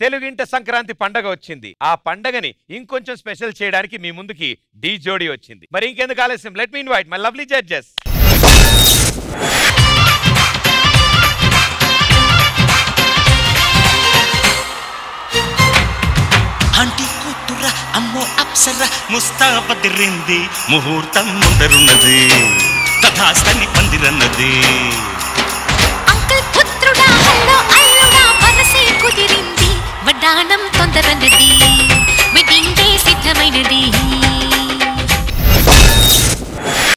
తెలుగింట సంక్రాంతి పండగ వచ్చింది. ఆ పండగని ఇంకొంచెం స్పెషల్ చేయడానికి మీ ముందుకి డి జోడీ వచ్చింది. మరి ఇంకెందుకు ఆలస్యం, let me invite my lovely judges. Aunty కూతుర అమ్మో అప్సర ముస్తాబదిరింది, ముహూర్తం ముందరున్నది, తథాస్తని పందిరన్నది. అంకుల్ పుత్రుడా హల్లో అల్లుడా మనసే కుదిరింది, వడ్డాణం తొందరన్నది, వెడ్డింగ్ డే సిద్ధమైనది.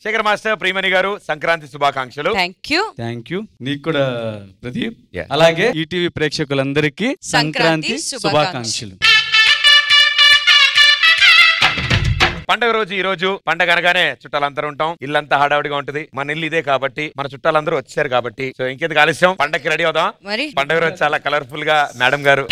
శేఖర్ మాస్టర్, ప్రియమణి గారు, సంక్రాంతి శుభాకాంక్షలు. థ్యాంక్ యూ నీకు కూడా ప్రదీప్. అలాగే ఈటీవీ ప్రేక్షకులందరికీ సంక్రాంతి శుభాకాంక్షలు. పండగ రోజు ఈ రోజు పండగ అనగానే చుట్టాలందరూ ఉంటాం, ఇల్లంతా హడావుడిగా ఉంటది. మన ఇల్లు ఇదే కాబట్టి, మన చుట్టాలందరూ వచ్చారు కాబట్టి, సో ఇంకెందుకు ఆలస్యం, పండగకి రెడీ అవుదాం. పండగ రోజు చాలా కలర్ఫుల్ గా మేడం గారు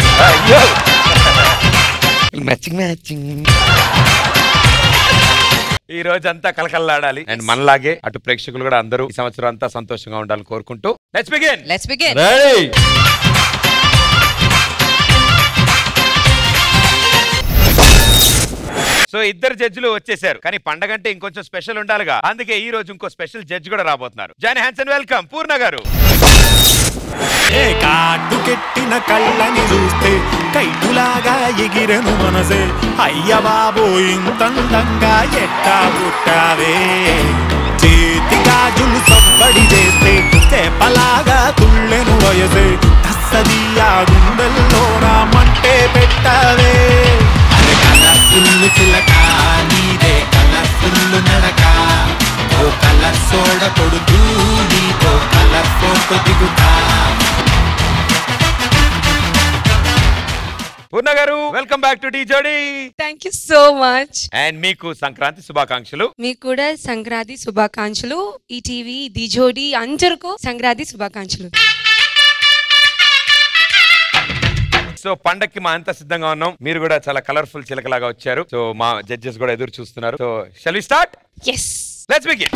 ఈ రోజు అంతా కలకల్లాడాలి. అండ్ మనలాగే అటు ప్రేక్షకులు కూడా అందరూ ఈ సంవత్సరం అంతా సంతోషంగా ఉండాలని కోరుకుంటూ లెట్స్ బిగిన్. రెడీ. సో ఇద్దరు జడ్జిలు వచ్చేసారు, కానీ పండగ అంటే ఇంకొంచెం స్పెషల్ ఉండాలిగా. అందుకే ఈ రోజు ఇంకో స్పెషల్ జడ్జి కూడా రాబోతున్నారు. జాయిన్ హ్యాండ్స్ అండ్ వెల్కమ్ పూర్ణ గారు. ఏ కాటు కెట్టిన కళ్ళని చూస్తే కైటులాగా ఎగిరెను మనసే, అయ్య బాబో ఇంతందంగా ఎట్టా పుట్టావే. చేతి గాజులు సబ్బడి చేస్తే చేపలాగా తుళ్ళెను వయసే, తస్సదియా గుండెల్లో నా మంటే పెట్టావే. కలర్ఫుల్ చిలక నీదే కలర్ఫుల్ నడక, ఓ కలర్ సోడ కొడుతూ నీతో కలర్ ఫోటో దిగుతా. పూర్ణ గారు, వెల్కమ్ బ్యాక్ టు డి జోడీ. Thank you so much. And మీకు సంక్రాంతి శుభాకాంక్షలు. మీకు కూడా సంక్రాంతి శుభాకాంక్షలు. ఈటీవీ డి జోడీ అందరికీ సంక్రాంతి శుభాకాంక్షలు. సో పండక్కి మా అంతా సిద్ధంగా ఉన్నాం, మీరు కూడా చాలా కలర్ఫుల్ చిలకలాగా వచ్చారు. సో మా జడ్జెస్ కూడా ఎదురు చూస్తున్నారు. So shall we start? yes, let's begin.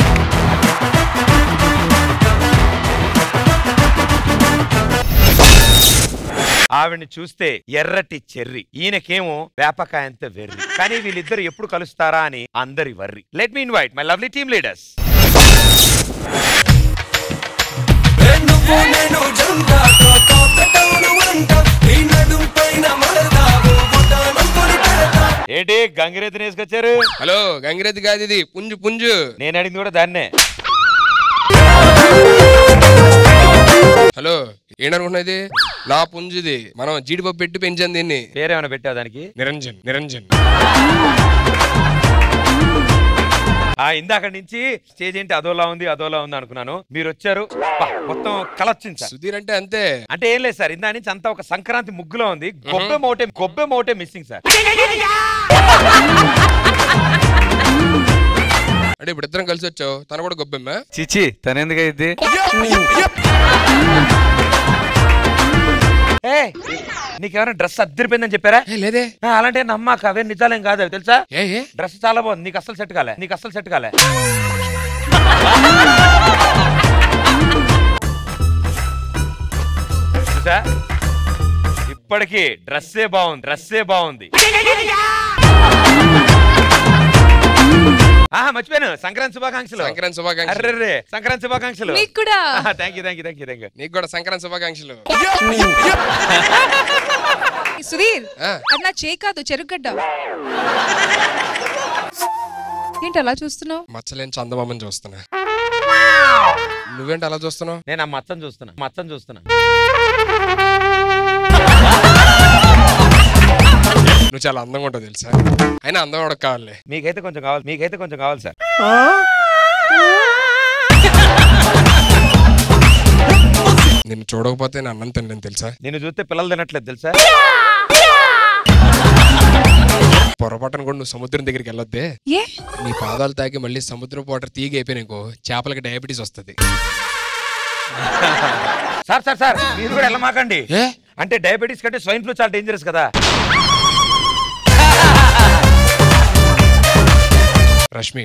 ఆవిడ్ని చూస్తే ఎర్రటి చెర్రి, ఈయనకేమో వేపకాయంత వెర్రి, కానీ వీళ్ళిద్దరు ఎప్పుడు కలుస్తారా అని అందరి worry. Let me invite my lovely team leaders. ఏంటి గంగిరెద్దు వేసుకొచ్చారు? హలో, గంగిరెద్దు కాదు ఇది, పుంజు పుంజు. నేను అడిగింది కూడా దాన్నే. హలో, ఏంటనుకుంటున్నది? నా పుంజుది. మనం జీడిపప్పు పెట్టి పెంచాం దీన్ని. పేరేమైనా పెట్టావు దానికి? నిరంజన్. నిరంజన్. ఇందాక నుంచి స్టేజ్ ఏంటి అదోలా ఉంది అదోలా ఉంది అనుకున్నాను, మీరు వచ్చారు, మొత్తం కలొచ్చింది సార్. సుధీర్ అంటే అంతే. అంటే ఏం లేదు సార్, ఇందా నుంచి అంతా ఒక సంక్రాంతి ముగ్గులో ఉంది. గొబ్బె మోటే మిస్సింగ్ సార్. అంటే ఇప్పుడు ఇద్దరం కలిసి వచ్చావు, తన కూడా గొబ్బెమ్మ. చిచి తనెందుకు అయితే నీకేమైనా డ్రెస్ అద్దరిపోయిందని చెప్పారా? లేదే. అలాంటి నమ్మాక, అవే నిజాలేం కాదు అవి, తెలుసా? డ్రెస్ చాలా బాగుంది, నీకు అస్సలు సెట్ కాలే, నీకు అస్సలు సెట్ కాలే. చూసా, ఇప్పటికీ డ్రెస్సే బాగుంది. మర్చిపోయాను, సంక్రాంతి శుభాకాంక్షలు. సంక్రాంతి శుభాకాంక్షలు మీకు కూడా. Thank you. నీకు కూడా సంక్రాంతి శుభాకాంక్షలు. సుధీర్, అది నా చేయి కాదు, చెరుగడ్డ. ఏంటి అలా చూస్తున్నావు? మచ్చలేని చందమామని చూస్తున్నా. నువ్వేంటి అలా చూస్తున్నావు? నేను ఆ మచ్చని చూస్తున్నా. నువ్వు చాలా అందంగా ఉంటావు తెలుసా, అయినా అందం కూడా కావాలి. మీకైతే కొంచెం కావాలి సార్. నిన్ను చూడకపోతే నేను అన్నం తినలేను తెలుసా. నిన్ను చూస్తే పిల్లలు తినట్లేదు తెలుసా. పొరపాటున కూడా నువ్వు సముద్రం దగ్గరికి వెళ్ళొద్దే. నీ పాదాలు తాకి మళ్ళీ సముద్రం వాటర్ తీగి అయిపోయినాకో చేపలకి డయాబెటీస్ వస్తుంది. సార్ మీరు కూడా వెళ్ళమాకండి. అంటే డయాబెటీస్ కంటే స్వైన్ ఫ్లూ చాలా డేంజరస్ కదా. రష్మి,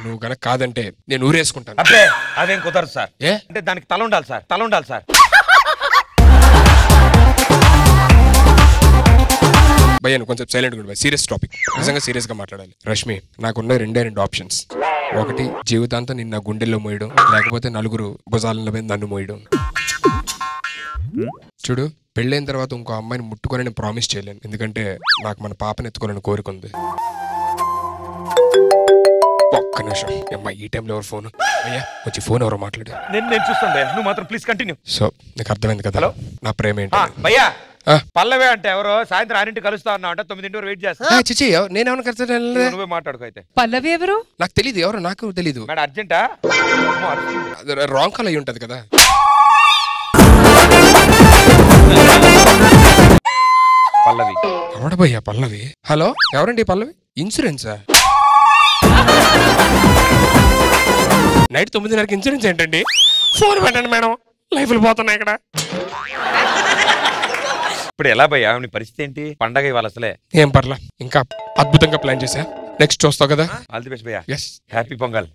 నువ్వు గనక కాదంటే నేను ఊరేసుకుంటాను. అబ్బే అదేం కుదరదు సార్. అంటే దానికి తల ఉండాలి సార్. భయ్యా నువ్వు కొంచెం సైలెంట్ గా సీరియస్ టాపిక్, నిజంగా సీరియస్ గా మాట్లాడాలి. రష్మి, నాకున్న రెండు ఆప్షన్స్. ఒకటి జీవితాంతం నిన్న గుండెల్లో మోయడం, లేకపోతే నలుగురు భుజాల మీద నన్ను మోయడం. చూడు, పెళ్ళైన తర్వాత ఇంకో అమ్మాయిని ముట్టుకొని నేను ప్రామిస్ చేయలేను, ఎందుకంటే నాకు మన పాపని ఎత్తుకోవాలని కోరుకుంది. ఒక్క నిమిషం అమ్మా, ఈ టైంలో ఎవరు ఫోన్? అయ్యా వచ్చి ఫోన్ ఎవరో మాట్లాడు. నేను చూస్తాను భయ్యా, నువ్వు మాత్రం ప్లీజ్ కంటిన్యూ. సో నీకు అర్థమైంది కదా నా ప్రేమ ఏంటి? భయ్యా పల్లవే అంటే ఎవరో సాయంత్రం 6 కలుస్తా ఉన్నా అంటే 9 వరకు వెయిట్ చేస్తా. చిచి నేనేమన్నా కలుస్తా, నువ్వే మాట్లాడుకో అయితే. పల్లవి ఎవరు? నాకు తెలియదు, ఎవరు నాకు తెలియదు. మేడం అర్జెంటా? రాంగ్ కాల్ అయ్యి ఉంటది కదా. పల్లవి ఎవడ భయ్యా పల్లవి? హలో ఎవరండి పల్లవి? ఇన్సూరెన్సా? నైట్ 9:30 ఇన్సూరెన్స్ ఏంటండి? ఫోన్ పెట్టండి మేడం, లైఫ్లు పోతున్నాయి ఇక్కడ. ఇప్పుడు ఎలా భయ్యా నీ పరిస్థితి ఏంటి? పండగ ఇవాళ అసలే. ఏం పర్లా, ఇంకా అద్భుతంగా ప్లాన్ చేశా. నెక్స్ట్ చూస్తావు కదా. ఆల్ ది బెస్ట్ భయ్యా. Yes, happy Pongal.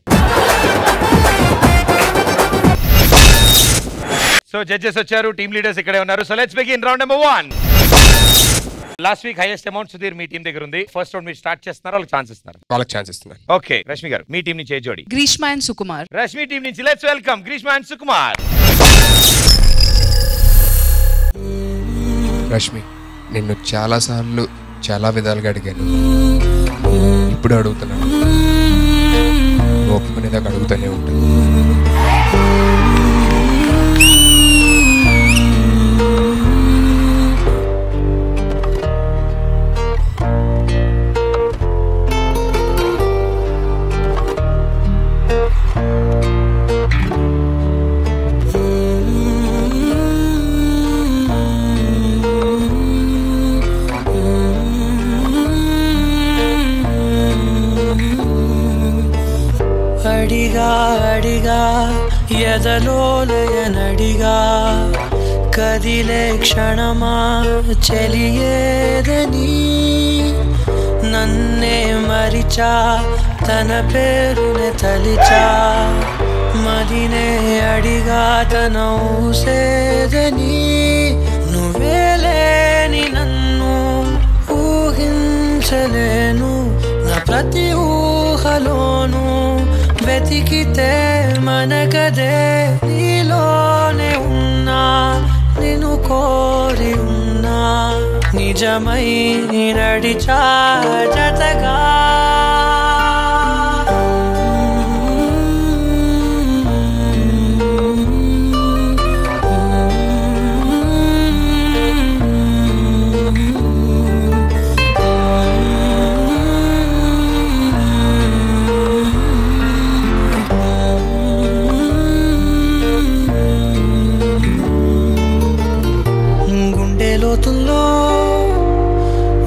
So judges వచ్చారు, టీమ్ లీడర్స్ ఇక్కడే ఉన్నారు. So let's begin round number 1. Last week highest amount Sudheer మీ టీం దగ్గర ఉంది. ఫస్ట్ రౌండ్ మీరు స్టార్ట్ చేస్తున్నారు, వాళ్ళకి ఛాన్స్ ఇస్తున్నారు. వాళ్ళకి ఛాన్స్ ఇస్తున్నారు. ఓకే రష్మి గారు, మీ టీం నుంచి ఏ జోడి? గ్రీష్మ అండ్ సుకుమార్. రష్మి టీం నుంచి let's welcome Greeshma and Sukumar. Rashmi, నిన్ను చాలా సార్లు చాలా విధాలుగా అడిగాను, ఇప్పుడు అడుగుతున్నాను, ఒప్పుకునేదాకా అడుగుతూనే ఉంటాను. అడిగా అడిగా ఎదలోలయనడిగా కదిలే క్షణమా చెలియేదని నన్నే మరిచా తన పేరునే తలిచా మదినే అడిగా తన ఊసేదని నువ్వేలేని నన్ను ఊహించలేను నా ప్రతి ఊహలోను వెతికితే మనకదే నీలోనే ఉన్నా నిన్ను కోరి ఉన్నా నిజమై నడిచా జతగా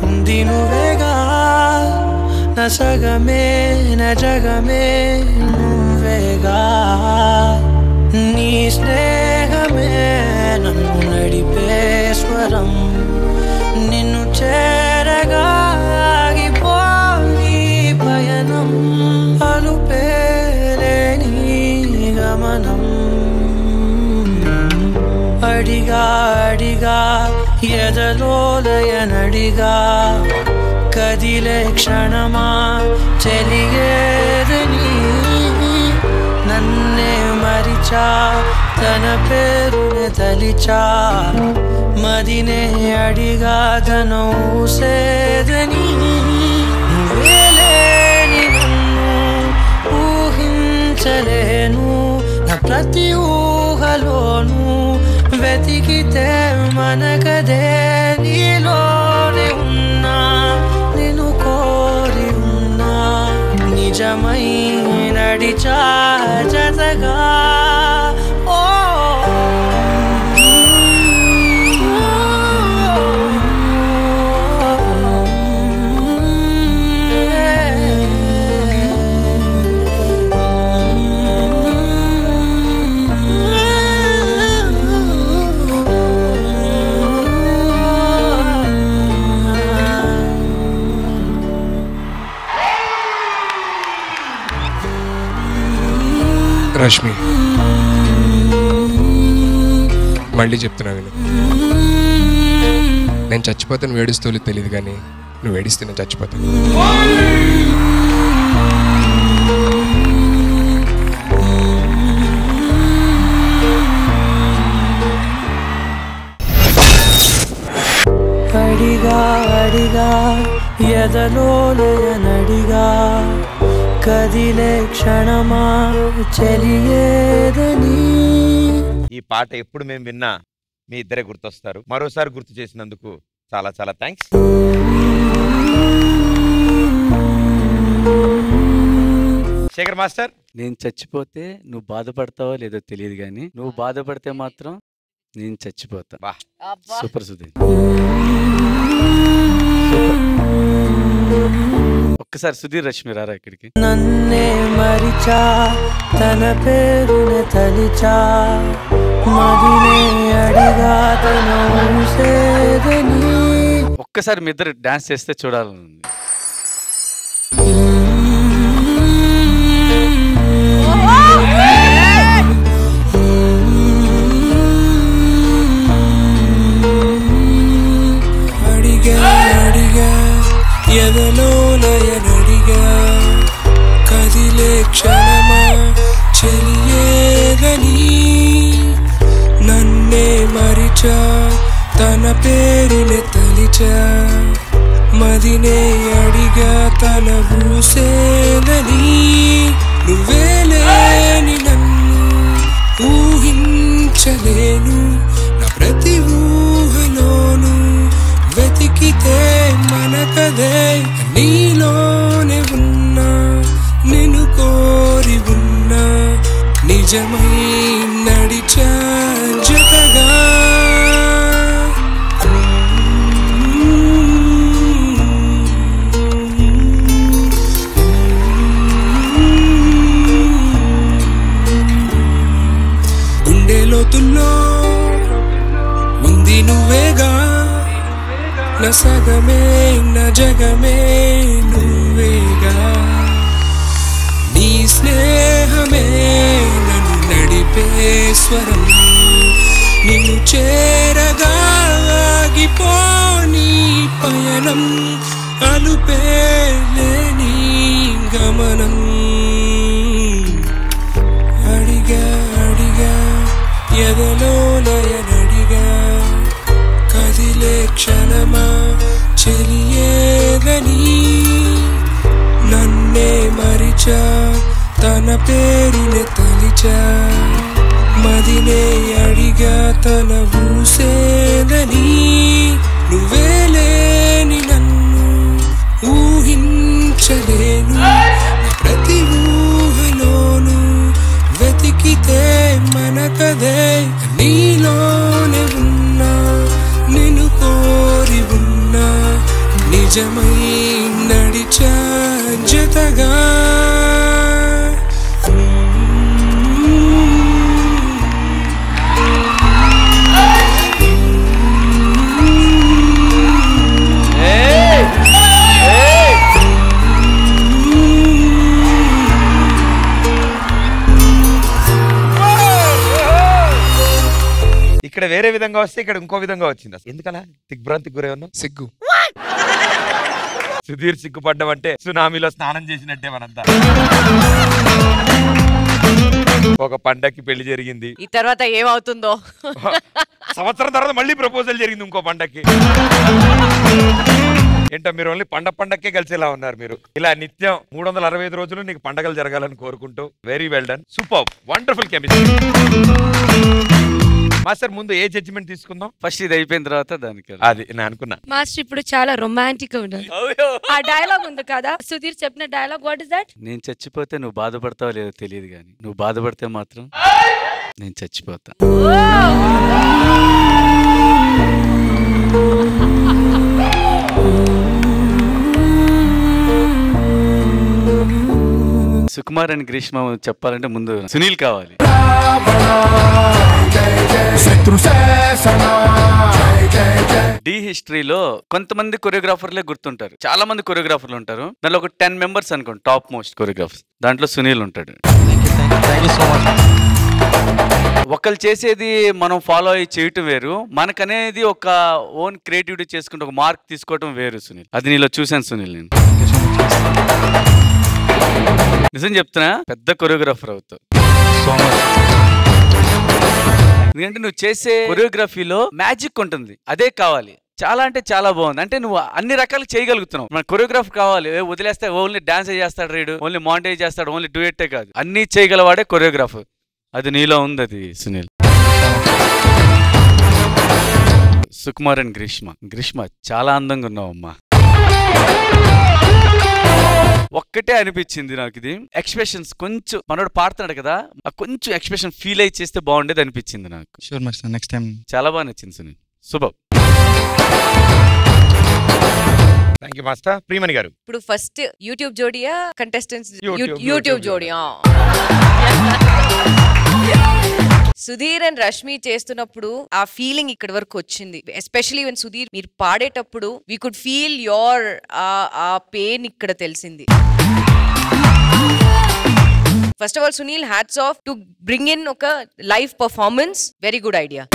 ఉంది నువ్వేగా నా సగమే నా జగమే నువ్వేగా నీ స్నేహమే నన్ను నడిపే స్వరం నిన్ను చేరగా ఆగిపోని పయనం అలుపేలేని గమనం అడిగా అడిగా ఎదలోలయనడిగా కదిలే క్షణమా చెలియేదని నన్నే మరిచా తన పేరునే తలిచా మదినే అడిగా తన ఊసేదని నువ్వేలేని నన్ను ఊహించలేను నా ప్రతి ఊహలోను వెతికితే మనకదే నీలోనే ఉన్నా నిన్ను కోరి ఉన్నా నిజమై నడిచా జతగా ఓ రష్మి, మళ్ళీ చెప్తున్నా విను, నేను చచ్చిపోతే నువ్వు ఏడుస్తూ తెలియదు కానీ నువ్వు ఏడిస్తే నేను చచ్చిపోతాను. అడిగా అడిగా ఎదలోనడిగా కదిలే క్షణమా చెలియేదని. ఈ పాట ఎప్పుడు మేము విన్నా మీ ఇద్దరే గుర్తొస్తారు. మరోసారి గుర్తు చేసినందుకు చాలా చాలా థ్యాంక్స్. శేఖర్ మాస్టర్, నేను చచ్చిపోతే నువ్వు బాధపడతావో లేదో తెలియదు కానీ నువ్వు బాధపడితే మాత్రం నేను చచ్చిపోతా. సూపర్ సుధీర్. ఒక్కసారి సుధీర్ రష్మి రారా ఇక్కడికి. నన్నే మరిచా తన పేరునే తలిచా మదినే అడిగా తన ఊసేదని. ఒక్కసారి మీ ఇద్దరు డాన్స్ చేస్తే చూడాలని. అడిగా ఎదలో నయనడిగా కదిలే క్షణమా చెలియేదని. నన్నే మరిచా తన పేరునే తలిచా మదినే అడిగా తన ఊసేదని. నువ్వేలేని నన్ను ఊహించలేను నా ప్రతి ఊహలోను వెతికితే మనకదే నీలోనే ఉన్నా నిన్ను కోరి ఉన్నా నిజమై నడిచా జతగా. గుండె లోతుల్లో ఉంది నువ్వేగా నా సగమే నా జగమే నువ్వేగా. నీ స్నేహమే నన్ను నడిపే స్వరం నిన్ను చేరగా ఆగిపోని పయనం అలుపేలేని గమనం. అడిగా అడిగా ఎదలో నయనడిగా కదిలే క్షణమా చెలియేదని. నన్నే మరిచా తన పేరునే తలిచా మదినే అడిగా తన ఊసేదని. నువ్వేలేని నన్ను ఊహించలేను ప్రతి ఊహలోను వెతికితే మనకదే నీలోనే ఉన్నా నిన్ను కోరి ఉన్నా నిజమై నడిచా జతగా. ఇక్కడ వేరే విధంగా వస్తే ఇక్కడ ఇంకో విధంగా వచ్చింది. అసలు ఎందుకలా దిగ్భ్రాంతికి గురే ఉన్నాం? సిగ్గు. సుధీర్ సిగ్గుపడ్డం అంటే సునామీలో స్నానం చేసినట్టే మనంతా. ఒక పండక్కి పెళ్లి జరిగింది, ఈ తర్వాత ఏమవుతుందో. సంవత్సరం తర్వాత మళ్ళీ ప్రపోజల్ జరిగింది ఇంకో పండక్కి. ఏంటో మీరు ఓన్లీ పండక్కే కలిసేలా ఉన్నారు మీరు. ఇలా నిత్యం 365 రోజులు నీకు పండగలు జరగాలని కోరుకుంటూ very well done, super, wonderful chemistry. Master ముందు ఏ జడ్జిమెంట్ తీసుకుందాం? ఫస్ట్ ఇది అయిపోయిన తర్వాత దానికి అది నేను అనుకున్నా. మాస్టర్ ఇప్పుడు చాలా రొమాంటిక్ గా ఉన్నారు. ఆ డైలాగ్ ఉంది కదా సుధీర్ చెప్పిన డైలాగ్, వాట్ ఇస్ దట్? నేను చచ్చిపోతే నువ్వు బాధపడతావో లేదో తెలియదు కానీ నువ్వు బాధపడితే మాత్రం నేను చచ్చిపోతా. సుకుమార్ అండ్ గ్రీష్మ చెప్పాలంటే ముందు సునీల్ కావాలి. డి హిస్టరీలో కొంతమంది కొరియోగ్రాఫర్లే గుర్తుంటారు, చాలా మంది కొరియోగ్రాఫర్లు ఉంటారు. దానిలో ఒక 10 మెంబర్స్ అనుకోండి టాప్ మోస్ట్ కొరియోగ్రాఫర్స్, దాంట్లో సునీల్ ఉంటాడు. ఒకళ్ళు చేసేది మనం ఫాలో అయ్యి చేయటం వేరు, మనకనేది ఒక ఓన్ క్రియేటివిటీ చేసుకుంటే ఒక మార్క్ తీసుకోవటం వేరు సునీల్. అది నీలో చూశాను సునీల్. నేను నిజం చెప్తున్నా, పెద్ద కొరియోగ్రాఫర్ అవుతావు. ఎందుకంటే నువ్వు చేసే కొరియోగ్రఫీలో మ్యాజిక్ ఉంటుంది, అదే కావాలి. చాలా అంటే చాలా బాగుంది. అంటే నువ్వు అన్ని రకాలు చేయగలుగుతున్నావు. మన కొరియోగ్రాఫ్ కావాలి, వదిలేస్తే ఓన్లీ డాన్స్ చేస్తాడు రీడు, ఓన్లీ మాంటేజ్ చేస్తాడు, ఓన్లీ డ్యూయెట్టే కాదు, అన్ని చేయగలవాడే కొరియోగ్రాఫర్. అది నీలో ఉంది అది సునీల్. సుకుమార్ అండ్ గ్రీష్మ చాలా అందంగా ఉన్నావు అమ్మా. ఒక్కటే అనిపించింది నాకు, ఇది ఎక్స్ప్రెషన్స్ కొంచెం మనోడు పాడుతున్నాడు కదా, కొంచెం ఎక్స్ప్రెషన్ ఫీల్ అయి చేస్తే బాగుండేది అనిపించింది నాకు. Sure master, next time. చాలా బాగా నచ్చింది సునీల్. శుభం. Thank you master. ప్రియమణి గారు, ఇప్పుడు first YouTube Zodiac contestants? YouTube Zodiac. Sudheer and Rashmi చేస్తున్నప్పుడు ఆ ఫీలింగ్ ఇక్కడ వరకు వచ్చింది. ఎస్పెషలీ వెన్ సుధీర్ మీరు పాడేటప్పుడు we could feel your uh pain ఇక్కడ తెలిసింది. First of all Sunil, hats off to bring in ఒక live performance. Very good idea.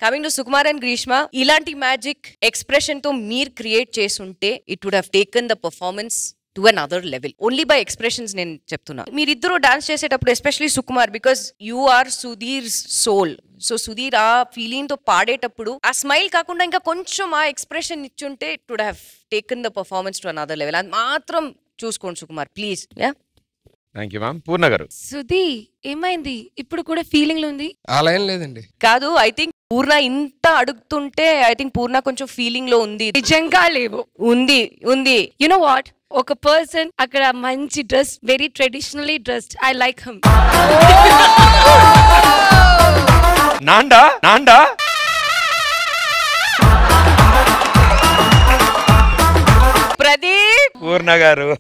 Coming to Sukumar and Greeshma, ఇలాంటి మ్యాజిక్ ఎక్స్ప్రెషన్ తో మీరు క్రియేట్ చేసుంటే it would have taken the performance to another level. Only by expressions నేను చెప్తున్నా. మీరిద్దరు dance చేసేటప్పుడు, especially Sukumar, because you are Sudheer soul. So Sudheer ఆ ఫీలింగ్ తో పాడేటప్పుడు ఆ స్మైల్ కాకుండా ఇంకా కొంచెం ఆ ఎక్స్ప్రెషన్ ఇచ్చుంటే it would have taken the performance to another level. అది మాత్రం చూసుకోండి Sukumar, please. Thank you ma'am. Purna గారు, సుధీ ఏమైంది? ఇప్పుడు కూడా ఫీలింగ్ లో ఉంది? అలా ఏం లేదండి. కాదు, ఐ థింక్ పూర్ణ ఇంత అడుగుతుంటే ఐ థింక్ పూర్ణ కొంచెం ఫీలింగ్ లో ఉంది. నిజంగా లేవు. ఉంది. యు నో వాట్, ఒక పర్సన్ అక్కడ మంచి dress, very traditionally dressed, I like him. నాండా ప్రదీప్. పూర్ణ గారు,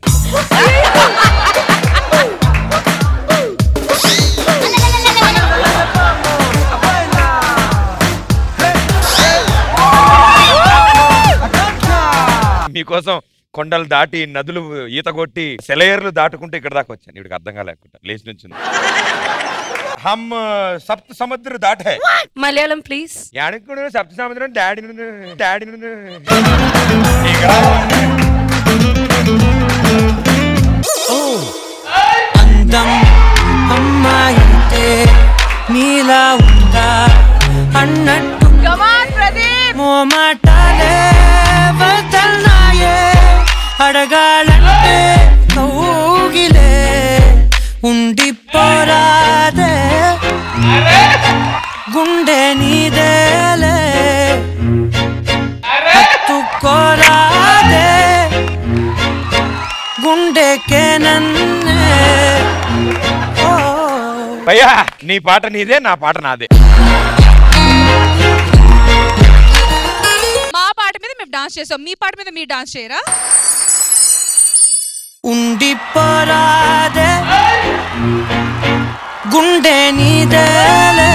మీకోసం కొండలు దాటి, నదులు ఈత కొట్టి, సెలయేర్లు దాటుకుంటే ఇక్కడ దాకా వచ్చాను. ఇక్కడికి అర్థం కాలేకుండా లేచి నుంచి హమ్ సప్త సముద్ర దాటే. మలయాళం ప్లీజ్. యాడకు సప్త సముద్రం డాడీ అందం అమ్మాయితే నీలా ఉందా అన్నట్టు మోమాటాలే వదల్నాయే, అడగాలంటే కౌగిలే ఉండిపోరాదే, గుండె నీదేలే హత్తుకోరాదే, గుండెకే నన్నే. భయ్యా, నీ పాట నీదే, నా పాట నాదే. మా పాట మీద మేము డాన్స్ చేసాం, మీ పాట మీద మీరు డాన్స్ చేయరా? ఉండిపోరాదే, గుండె నీదేలే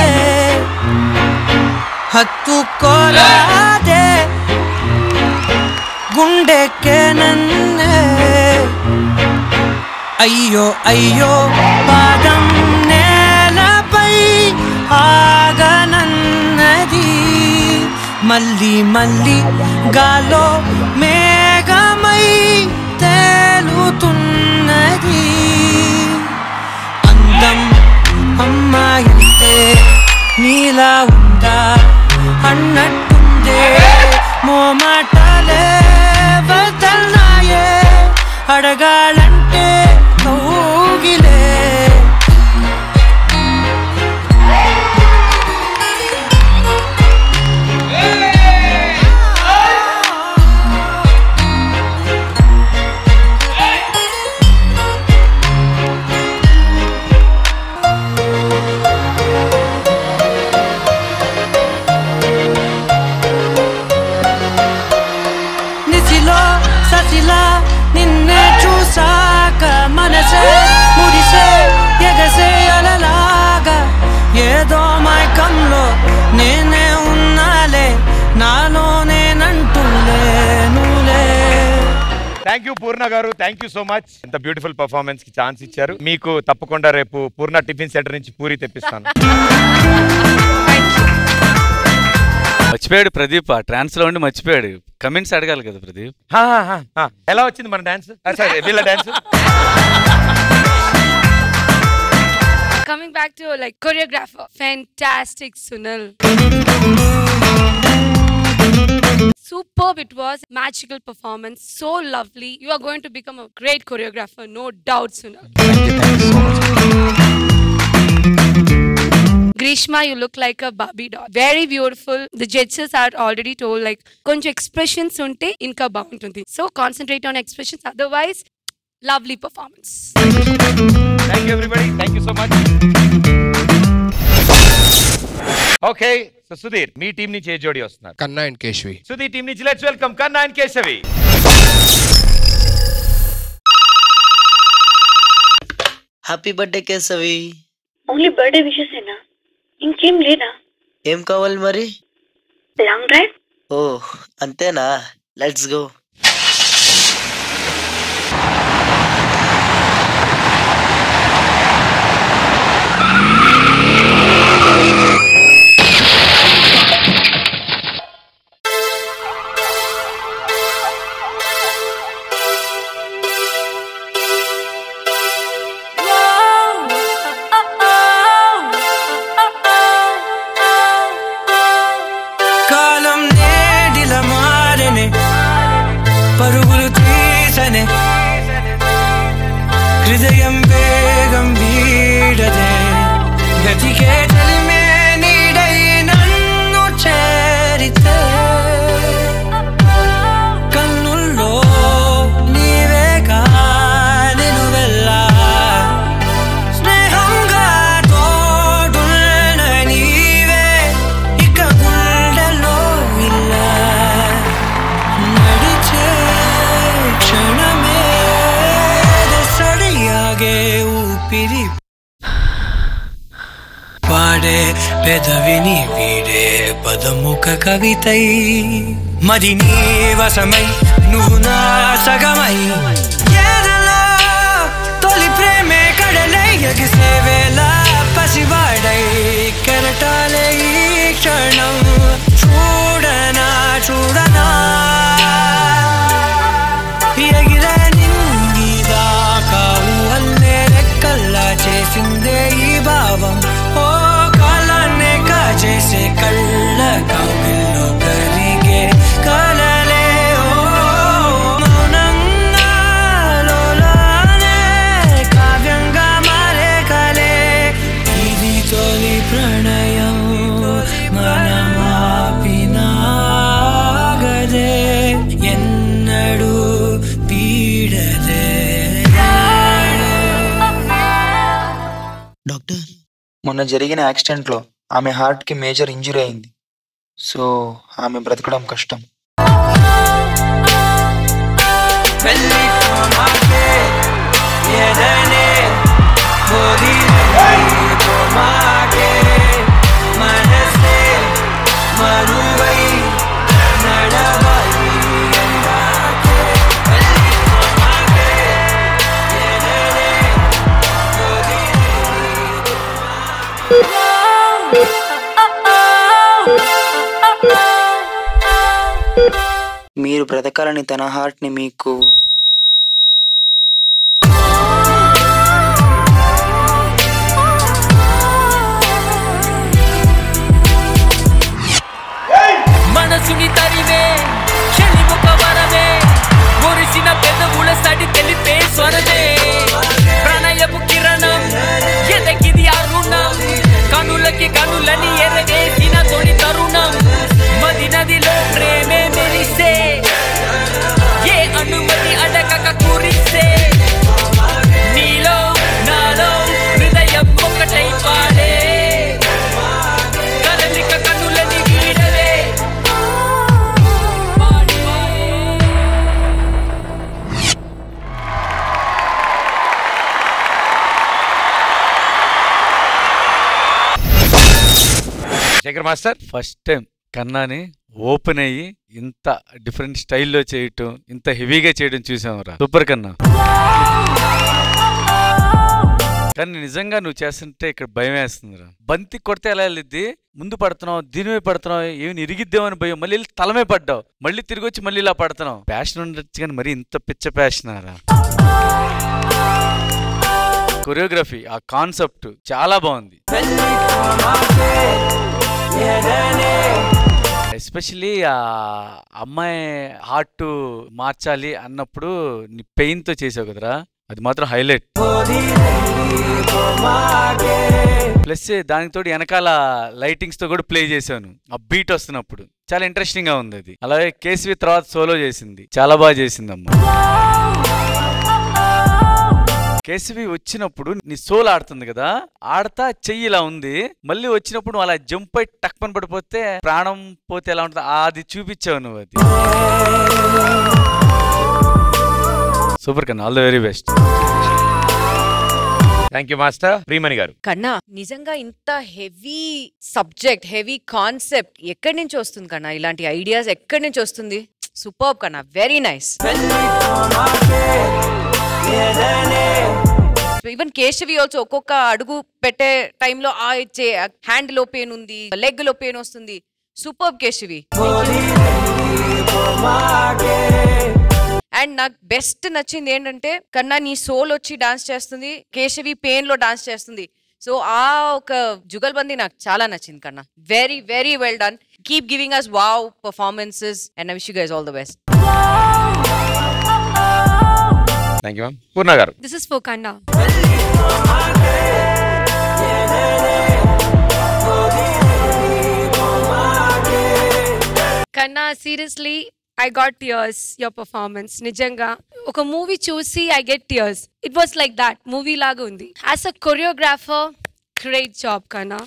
హత్తుకోరాదే, గుండెకే నన్నే. అయ్యో అయ్యో పాదం నేలపై ఆగనన్నది, మళ్ళీ మళ్ళీ గాలో మేఘమై తేలుతున్నది. అందం అమ్మాయితే నీలా ఉందా అన్నట్టుందే, మోమాటాలే వదల్నాయే, అడగాలంటే కౌగిలే. నిసిలో ససిలా నిన్నే చూసా, థ్యాంక్ యూ పూర్ణ గారు, థ్యాంక్ యూ సో మచ్. ఇంత బ్యూటిఫుల్ పర్ఫార్మెన్స్ కి ఛాన్స్ ఇచ్చారు. మీకు తప్పకుండా రేపు పూర్ణ టిఫిన్ సెంటర్ నుంచి పూరి తెప్పిస్తాను. మర్చిపోయాడు ప్రదీప్, ఆ ట్రాన్స్ లో ఉండి మర్చిపోయాడు. కమెంట్స్ అడగాలి కదా ప్రదీప్. ఎలా వచ్చింది మన డాన్స్, వీళ్ళ dance? Coming back to like choreographer, fantastic Sunil. Superb it was, magical performance, so lovely. You are going to become a great choreographer, no doubt, Sunil. Thank you so much. Grishma, you look like a Barbie doll. Very beautiful. The judges are already told like konja expressions unte inka baguntundi. So concentrate on expressions, otherwise lovely performance. Thank you everybody, thank you so much. Okay, so Sudhir, me team నుంచి ఏ జోడి వస్తున్నారు? కన్నా and Keshavi. Sudheer team నుంచి let's welcome కన్నా and Keshavi. Happy birthday Keshavi. Only birthday wishes ఏనా, ఇంకేం లేదా? ఏం కావాలి మరి? Long drive. ఓ అంతేనా, లెట్స్ గో. పరుగులు తీసనే హృదయం వేగం వీడదే గతికే చలిమే నీడై నన్ను చేరితే కన్నుల్లో నీవేగా నిలువెల్లా స్నేహంగా తోడున్న నీవే ఇక గుండెలో ఇలా ఊపిరి పాడే పెదవిని వీడే పదముఖ కవితై మరి నీ వశమై నువ్వు నా సగమై ఏదలో తొలి ప్రేమే కడలై ఎగిసే వేళ పసివాడై కెరటాలే ఈ క్షణం చూడనా చూడనా ఎగిరే నింగిదాకా అల్లే రెక్కల్లా చేసిందే ఈ భావం ఓ కాలాన్నే కాచేసే కళ్ళ కవిల్లో కరిగే కలలే ఓ మౌనంగా లోలానే కావ్యంగా మారే కలే ఇది తొలి ప్రణయం మనమాపినాగదే ఎన్నడూ పీడదే. డాక్టర్, మొన్న జరిగిన యాక్సిడెంట్ లో ఆమె హార్ట్ కి మేజర్ ఇంజురీ అయింది. సో ఆమె బ్రతకడం కష్టం. మీరు బ్రతకాలని తన హార్ట్ ని మీకు మనసుని తరివే చెల్లి ఒక వరమే మురిసిన పెదవుల సడి తెలిపే స్వరమే ప్రణయపు కిరణం ఎదకిది అరుణం కనులకి కనులని ఎరగేసిన తొలి తరుణం మది నదిలో ప్రేమే మెరిసే ఏ అనుమతి అడగక కురిసే నీలో నాలో హృదయం ఒకటై పాడే కదలిక కనులని వీడవే. శేఖర్ మాస్టర్, ఫస్ట్ టైం కన్నాని ఓపెన్ అయ్యి ఇంత డిఫరెంట్ స్టైల్లో చేయటం, ఇంత హెవీగా చేయడం చూసావురా. సూపర్ కన్నా. కానీ నిజంగా నువ్వు చేస్తుంటే ఇక్కడ భయం వేస్తుందిరా. బంతి కొడితే ఎలా వెళ్ళిద్ది, ముందు పడుతున్నావు, దీనివే పడుతున్నావు, ఏమి ఇరిగిద్దామని భయం, మళ్ళీ తలమే పడ్డావు, మళ్ళీ తిరిగి వచ్చి మళ్ళీ ఇలా పడుతున్నావు. ప్యాషన్ ఉండొచ్చు కానీ మరి ఇంత పిచ్చ ప్యాషనారా. కొరియోగ్రఫీ, ఆ కాన్సెప్ట్ చాలా బాగుంది. ఎస్పెషలీ ఆ అమ్మాయి హార్ట్ మార్చాలి అన్నప్పుడు నీ పెయిన్ తో చేసావు కదరా, అది మాత్రం హైలైట్. ప్లస్ దానితో వెనకాల లైటింగ్స్ తో కూడా ప్లే చేశాను, ఆ బీట్ వస్తున్నప్పుడు చాలా ఇంట్రెస్టింగ్ గా ఉంది అది. అలాగే కేసీవి తర్వాత సోలో చేసింది, చాలా బాగా చేసింది అమ్మ. కేసీవి వచ్చినప్పుడు నీ సోల్ ఆడుతుంది కదా, ఆడతా చెయ్యి ఇలా ఉంది, మళ్ళీ వచ్చినప్పుడు అలా జంప్ అయి టక్ పని పడిపోతే ప్రాణం పోతే ఎలా ఉంటుంది అది చూపించావు నువ్వు. అది సూపర్ కన్నా, all the very best. Thank you master. Priyamani గారు. కన్నా నిజంగా ఇంత హెవీ సబ్జెక్ట్, హెవీ కాన్సెప్ట్ ఎక్కడి నుంచి వస్తుంది కన్నా? ఇలాంటి ఐడియాస్ ఎక్కడి నుంచి వస్తుంది? సూపర్బ్ కన్నా, very nice. Even Keshavi also ఒక్కొక్క అడుగు పెట్టే టైంలో ఆ హ్యాండ్ లో పెయిన్ ఉంది, లెగ్ లో పెయిన్ వస్తుంది. సూపర్బ్ కేశవి. అండ్ నాకు బెస్ట్ నచ్చింది ఏంటంటే కన్నా నీ సోల్ వచ్చి డాన్స్ చేస్తుంది, కేశవి పెయిన్ లో డాన్స్ చేస్తుంది. సో ఆ ఒక జుగల్బందీ నాకు చాలా నచ్చింది Kanna. Very very well done. Keep giving us wow performances and I wish you guys all the best. Thank you ma'am. Purna గారు. This is for Kanna. Kanna, seriously, I got tears, your performance. Nijanga. Oka movie chusi, I get tears. It was like that. Movie laga undi. As a choreographer, great job, Kanna.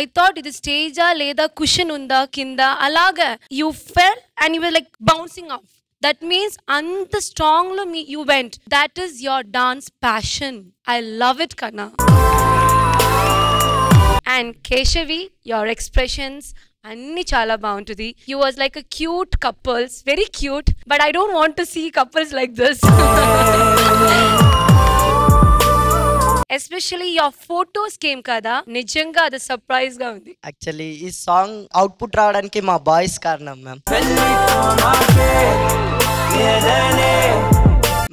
I thought it is stage leda cushion unda kinda alaga. You fell and you were like bouncing off. That means anta strong lo you went. That is your dance passion. I love it, Kanna. And Keshavi, your expressions anni chala baaguntadi. You was like a cute couples, very cute, but I don't want to see couples like this. Especially your photos came kada, nijanga adu surprise ga undi. Actually ee song output రావడానికి మా boys కారణం ma'am.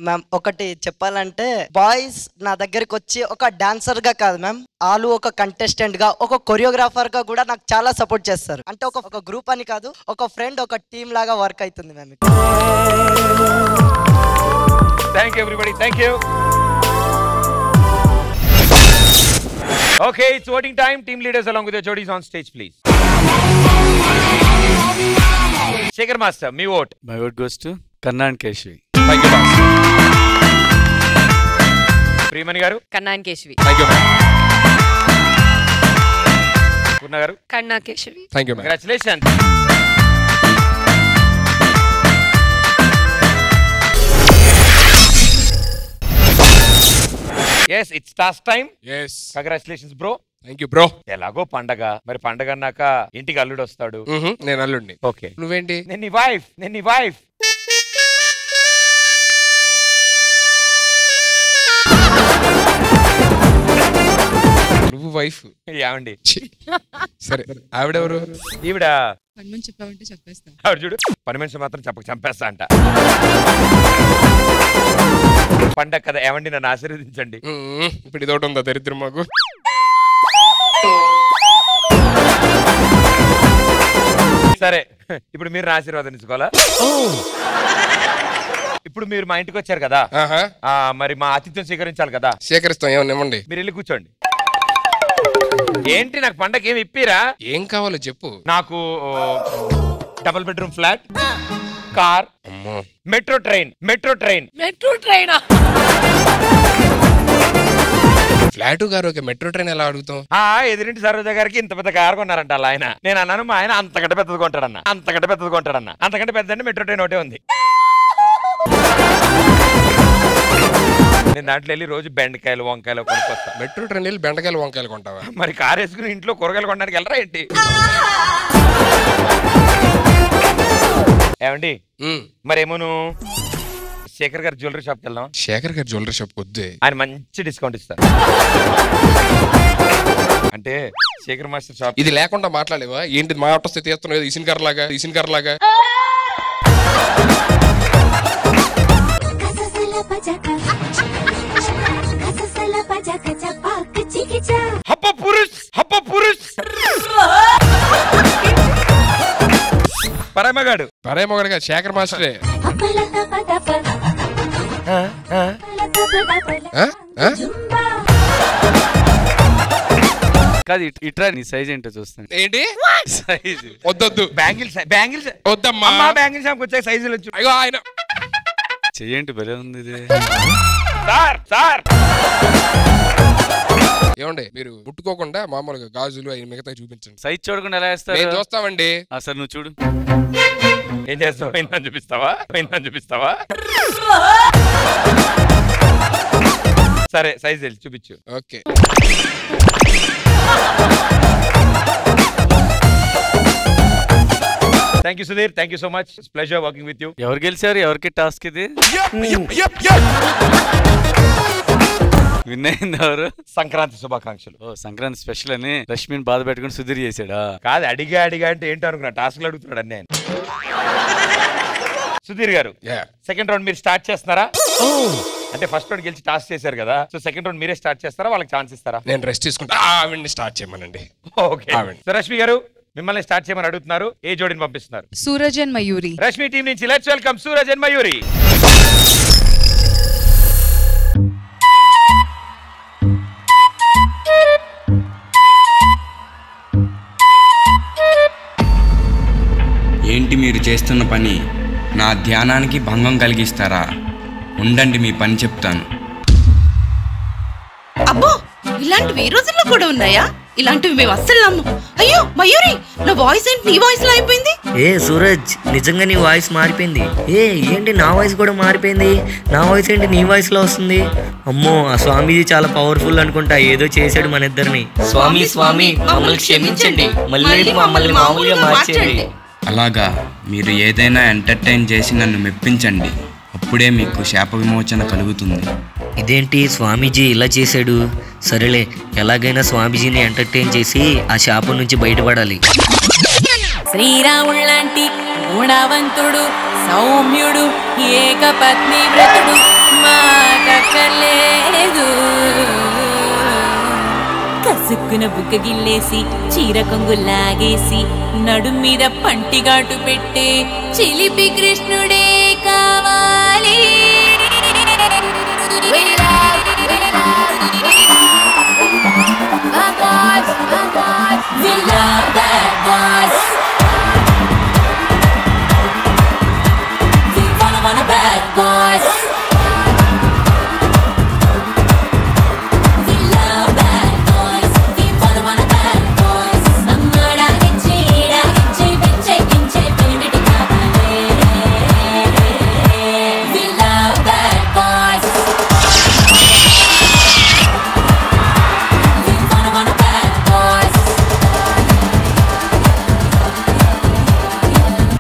Ma'am ఒకటి చెప్పాలంటే boys నా దగ్గరికి వచ్చి ఒక dancer గా కాదు మ్యామ్, వాళ్ళు ఒక కంటెస్టెంట్ గా, ఒక కొరియోగ్రాఫర్ గా కూడా నాకు చాలా సపోర్ట్ చేస్తారు. అంటే ఒక గ్రూప్ అని కాదు, ఒక ఫ్రెండ్, ఒక టీమ్ లాగా వర్క్ అవుతుంది ma'am. Thank you everybody. Thank you. Okay, it's voting time. Team leaders along with your judges on stage, please. Shekhar Master, me vote. My vote goes to Kanna and Keshavi. Thank you, boss. Priyamani garu. Kanna and Keshavi. Thank you, ma'am. Purna garu. Kanna, Keshavi. Thank you, ma'am. Congratulations. Yes, it's task time. Yes. Congratulations, bro. Thank you, bro. ఎలాగో పండగ, మరి పండగ అన్నాక ఇంటికి అల్లుడు వస్తాడు. నేను అల్లుడిని. ఓకే. నువ్వేంటి? నేను నీ వైఫ్. నేను నీ వైఫ్. నువ్వు వైఫ్. ఏమండి? సరే, ఆవిడెవరు? ఈవిడ పని మనిషి చెప్పావంటే చెప్పేస్తా. ఆవిడ చూడు, పని మనిషి మాత్రం చంపేస్తా అంట. పండగ కదా, ఏమండి నన్ను ఆశీర్వదించండి. ఇప్పుడు ఇదొకటి ఉందా దరిద్రం మాకు? సరే, ఇప్పుడు మీరు నా ఆశీర్వాదం ఇచ్చుకోవాలా? ఇప్పుడు మీరు మా ఇంటికి వచ్చారు కదా, మరి మా ఆతిథ్యం స్వీకరించాలి కదా. స్వీకరిస్తాం. ఏమన్నా ఇవ్వండి. మీరు వెళ్ళి కూర్చోండి. ఏంటి నాకు పండగ ఏమి ఇప్పిరా? ఏం కావాలో చెప్పు. నాకు double bedroom flat, car, metro train. Metro ట్రైనా? ఫ్లాట్ గారు మెట్రో ట్రైన్ ఎలా అడుగుతాం? ఎదురింటి సరోజ గారికి ఇంత పెద్ద కార్ కొన్నారంట అలా ఆయన. నేను అన్నాను మా ఆయన అంతకంటే పెద్దది కొంటాడన్న. అంతకంటే పెద్ద మెట్రో ట్రైన్ ఒకటే ఉంది. నేను దాంట్లో వెళ్ళి రోజు బెండకాయలు వంకాయలు కొనుక్కొస్తా. మెట్రో ట్రైన్ వెళ్ళి బెండకాయలు వంకాయలు కొంటావా? మరి కారు వేసుకుని ఇంట్లో కూరగాయలు కొనడానికి వెళ్ళరా ఏంటి? ఏమండి మరేమోను శేఖర్ గారి జ్యువెలరీ షాప్కి వెళ్దాం. శేఖర్ గారి జ్యువెలరీ షాప్ వద్దే, ఆయన మంచి డిస్కౌంట్ ఇస్తారు. అంటే శేఖర్ మాస్టర్ షాప్ ఇది లేకుండా మాట్లాడలేవా? ఏంటి మాట స్థితి చేస్తున్నావు? ఇసిన్ కర్లాగా ఇసిన్ కర్లాగా. హప్ప పురుష్ హప్ప పురుష్ పరమగాడు పరమగాడుగా శేఖర్ మాస్టరే. కాదు ఇట్రా, నీ సైజ్ ఏంటో చూస్తాను. ఏంటి సైజ్? వద్దొద్దు. బ్యాంగిల్స్ బ్యాంగిల్స్ వద్దమ్మా. బ్యాంగిల్ షాప్కి వచ్చే సైజులు వచ్చి అయ్యో ఆయన చెయ్యండి భలే ఉంది ఇది. సార్ సార్ ఏమండి మీరు ముట్టుకోకుండా మామూలుగా గాజులు అవి మిగతా చూపించండి. సైజ్ చూడకుండా ఎలా వేస్తారు? నేను చూస్తామండి. సార్ నువ్వు చూడు. ఏం చేస్తావు? ఏంటని చూపిస్తావా? ఏంటని చూపిస్తావా? సరే సైజ్ వెళ్ళి చూపించు. Okay. Thank you Sudheer, thank you so much. Pleasure working with you. ఎవరు గెలిచారు? ఎవరికి టాస్క్ ఇది? విన్ అయింది ఎవరు? సంక్రాంతి శుభాకాంక్షలు. ఓ సంక్రాంతి స్పెషల్ అని రష్మిని బాధ పెట్టుకుని సుధీర్ చేశాడా? కాదు, అడిగా అంటే ఏంటో అనుకున్నా. టాస్క్లు అడుగుతున్నాడు అన్నీ ఆయన. సుధీర్ గారు సెకండ్ రౌండ్ మీరు స్టార్ట్ చేస్తున్నారా? అంటే ఫస్ట్ రౌండ్ గెలిచి టాస్క్ చేశారు కదా, సో సెకండ్ రౌండ్ మీరే స్టార్ట్ చేస్తారా, వాళ్ళకి ఛాన్స్ ఇస్తారా? నేను రెస్ట్ తీసుకుంటా. ఆవిడ్ని స్టార్ట్ చేయమనండి. ఓకే. సో రష్మి గారు మిమ్మల్ని స్టార్ట్ చేయమని అడుగుతున్నారు. ఏ జోడిని పంపిస్తున్నారు? సూరజ్ అండ్ మయూరి. రష్మి టీం నుంచి let's welcome Suraj and Mayuri. ఏంటి మీరు చేస్తున్న పని? నా ధ్యానానికి భంగం కలిగిస్తారా? ఉండండి, మీ పని చెప్తాను. అబ్బో, ఇలాంటివి ఈ రోజుల్లో కూడా ఉన్నాయా? ఇలాంటివి మేము అస్సలు నమ్ము. అయ్యో మయూరి, నా వాయిస్ ఏంటి నీ వాయిస్ లో అయిపోయింది? ఏ సూరజ్, నిజంగా నీ వాయిస్ మారిపోయింది. ఏంటి నా వాయిస్ కూడా మారిపోయింది? నా వాయిస్ ఏంటి నీ వాయిస్ లో వస్తుంది? అమ్మో, ఆ స్వామీజీ చాలా పవర్ఫుల్ అనుకుంటా. ఏదో చేశాడు మన ఇద్దరిని. స్వామి స్వామి మమ్మల్ని క్షమించండి, మళ్ళీ మమ్మల్ని మామూలుగా మార్చండి. అలాగా, మీరు ఏదైనా ఎంటర్టైన్ చేసి నన్ను మెప్పించండి. అప్పుడే మీకు శాప విమోచన కలుగుతుంది. ఇదేంటి స్వామీజీ ఇలా చేశాడు? సరేలే, ఎలాగైనా స్వామీజీని ఎంటర్టైన్ చేసి ఆ శాపం నుంచి బయటపడాలి. శ్రీరాముళ్ళంటి గుణవంతుడు, సౌమ్యుడు, ఏకపత్ని వ్రతుడు మాటక్కర్లేదు. కసుక్కున బుగ్గ గిల్లేసి చీర కొంగు లాగేసి నడుం మీద పంటిగాటు పెట్టే చిలిపి కృష్ణుడే కావాలి.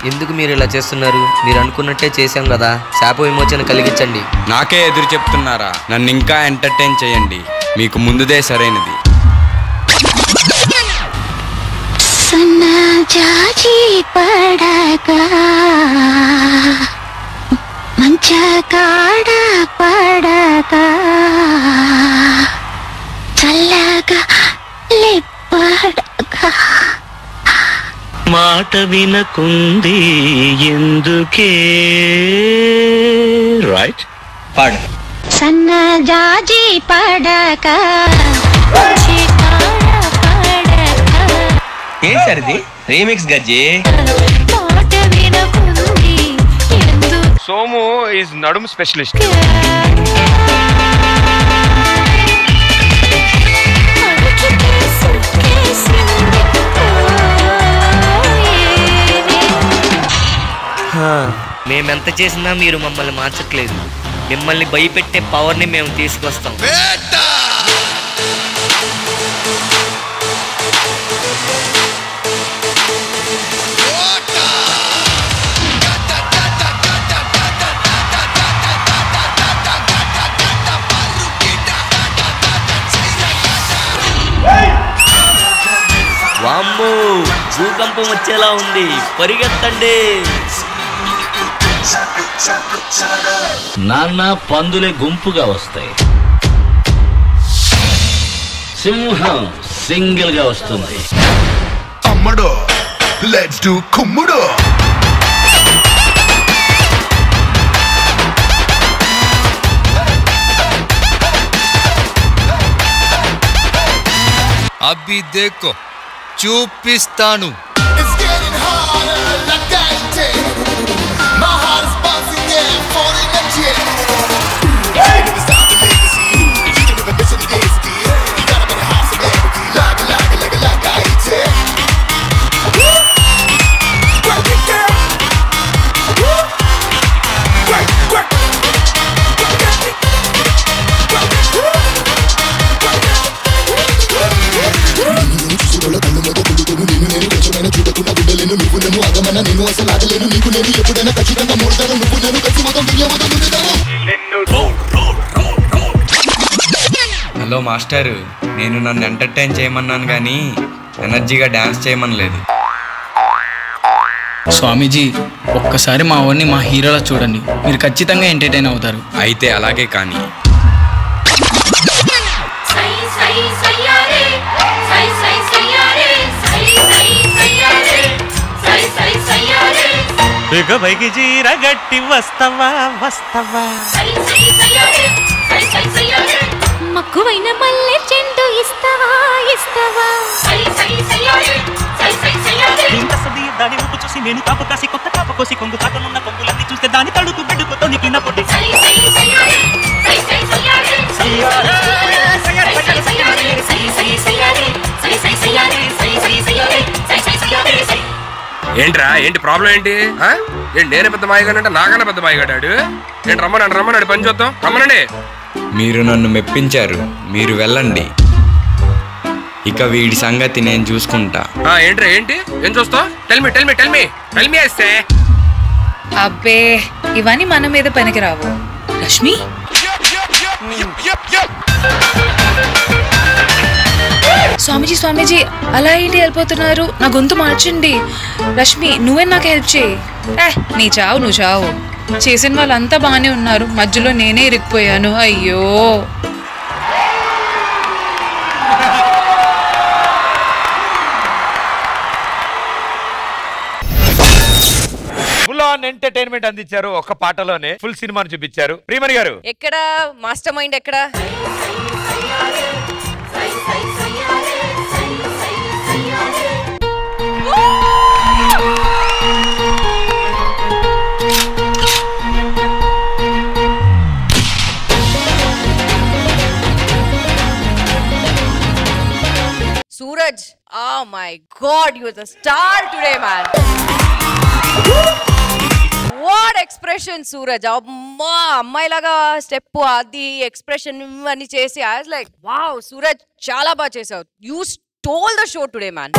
ఎందుకు మీరు ఇలా చేస్తున్నారు? మీరు అనుకున్నట్టే చేశాం కదా, శాప విమోచన కలిగించండి. నాకే ఎదురు చెప్తున్నారా? నన్ను ఇంకా ఎంటర్టైన్ చేయండి, మీకు ముందుదే సరైనది. జాజి పడగా మంచ కాడ పడగా చల్లగా లేపడగా మాట వినకుంది ఎందుకే? రైట్, పాడు. సన్న జాజి పడక ఏం సార్ ఇది? రీమిక్స్ గజ్జి. సోము ఈజ్ నడుము స్పెషలిస్ట్. మేమెంత చేసినా మీరు మమ్మల్ని మార్చట్లేదు. మిమ్మల్ని భయపెట్టే పవర్ని మేము తీసుకొస్తాం. వామ్మో, భూకంపం వచ్చేలా ఉంది, పరిగెత్తండి. నాన్న పందులే గుంపుగా వస్తాయి, సింహం సింగిల్ గా వస్తుంది. అమ్మడో లెట్స్ డు కుమ్ముడో. అబ్బి దేకో చూపిస్తాను. హలో మాస్టర్, నేను నన్ను ఎంటర్టైన్ చేయమన్నాను కానీ ఎనర్జీగా డాన్స్ చేయమనలేదు. స్వామీజీ, ఒక్కసారి మా వాడిని మా హీరోలా చూడండి, మీరు ఖచ్చితంగా ఎంటర్టైన్ అవుతారు. అయితే అలాగే కానీ. పైకి చీర గట్టి వస్తవా వస్తవా, మక్కువైన మల్లె చెండు ఇస్తవా ఇస్తవా, దాని ఊపు చూసి నేను కాపు కాసి కొత్త కాపు కోసి కొంగు కాటనున్న కొంగులన్నీ చూస్తే దాని తడుకు బెడ్డుకు తొనికిన పొడి. ఏంట్రా, ఏంటి ప్రాబ్లం ఏంటి? ఏంటి నేనే పెద్ద మాయగాడంటే నాకన్నా పెద్ద మాయగాడాడు ఏంటి? రమ్మనండి పని చూద్దాం, రమ్మనండి. మీరు నన్ను మెప్పించారు, మీరు వెళ్ళండి. ఇక వీడి సంగతి నేను చూసుకుంటా. ఏంట్రా, ఏంటి ఏం చూస్తావు? టెల్ మీ వేస్తే. అబ్బే, ఇవన్నీ మన మీద పనికిరావు. రష్మి, స్వామీజీ అలా ఏంటి వెళ్ళిపోతున్నారు? నా గొంతు మార్చండి. రష్మి, నువ్వే నాకు హెల్ప్ చేయి. నీ చావు నువ్వు చావు. చేసిన వాళ్ళంతా బాగానే ఉన్నారు, మధ్యలో నేనే ఇరుక్కుపోయాను. అయ్యో. ఫుల్ ఆన్ ఎంటర్టైన్మెంట్ అందించారు. ఒక పాటలోనే ఫుల్ సినిమాను చూపించారు. ప్రియమణి గారు, ఎక్కడ మాస్టర్ మైండ్ ఎక్కడ? Suraj, oh my God, you are the star today, man. What expression, Suraj? Amma, అమ్మాయిలాగా స్టెప్ అది ఎక్స్ప్రెషన్ అన్ని చేసి I was like, wow, Suraj, చాలా బాగా చేసావు. You stole the show today, man.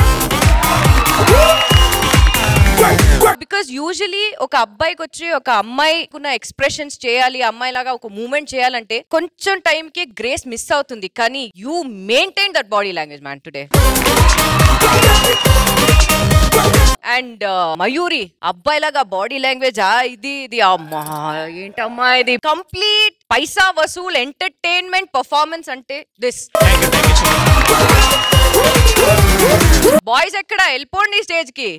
Because usually ఒక అబ్బాయికి వచ్చి ఒక అమ్మాయికున్న ఎక్స్ప్రెషన్స్ చేయాలి, అమ్మాయిలాగా ఒక మూమెంట్ చేయాలంటే కొంచెం టైం కి గ్రేస్ మిస్ అవుతుంది. కానీ you maintain that body language man today. And Mayuri అబ్బాయిలాగా బాడీ లాంగ్వేజ్ ఇది అమ్మా ఏంటమ్మా ఇది complete paisa vasool entertainment performance అంటే దిస్. బాయ్స్ ఎక్కడ వెళ్ళిపోండి స్టేజ్ కి.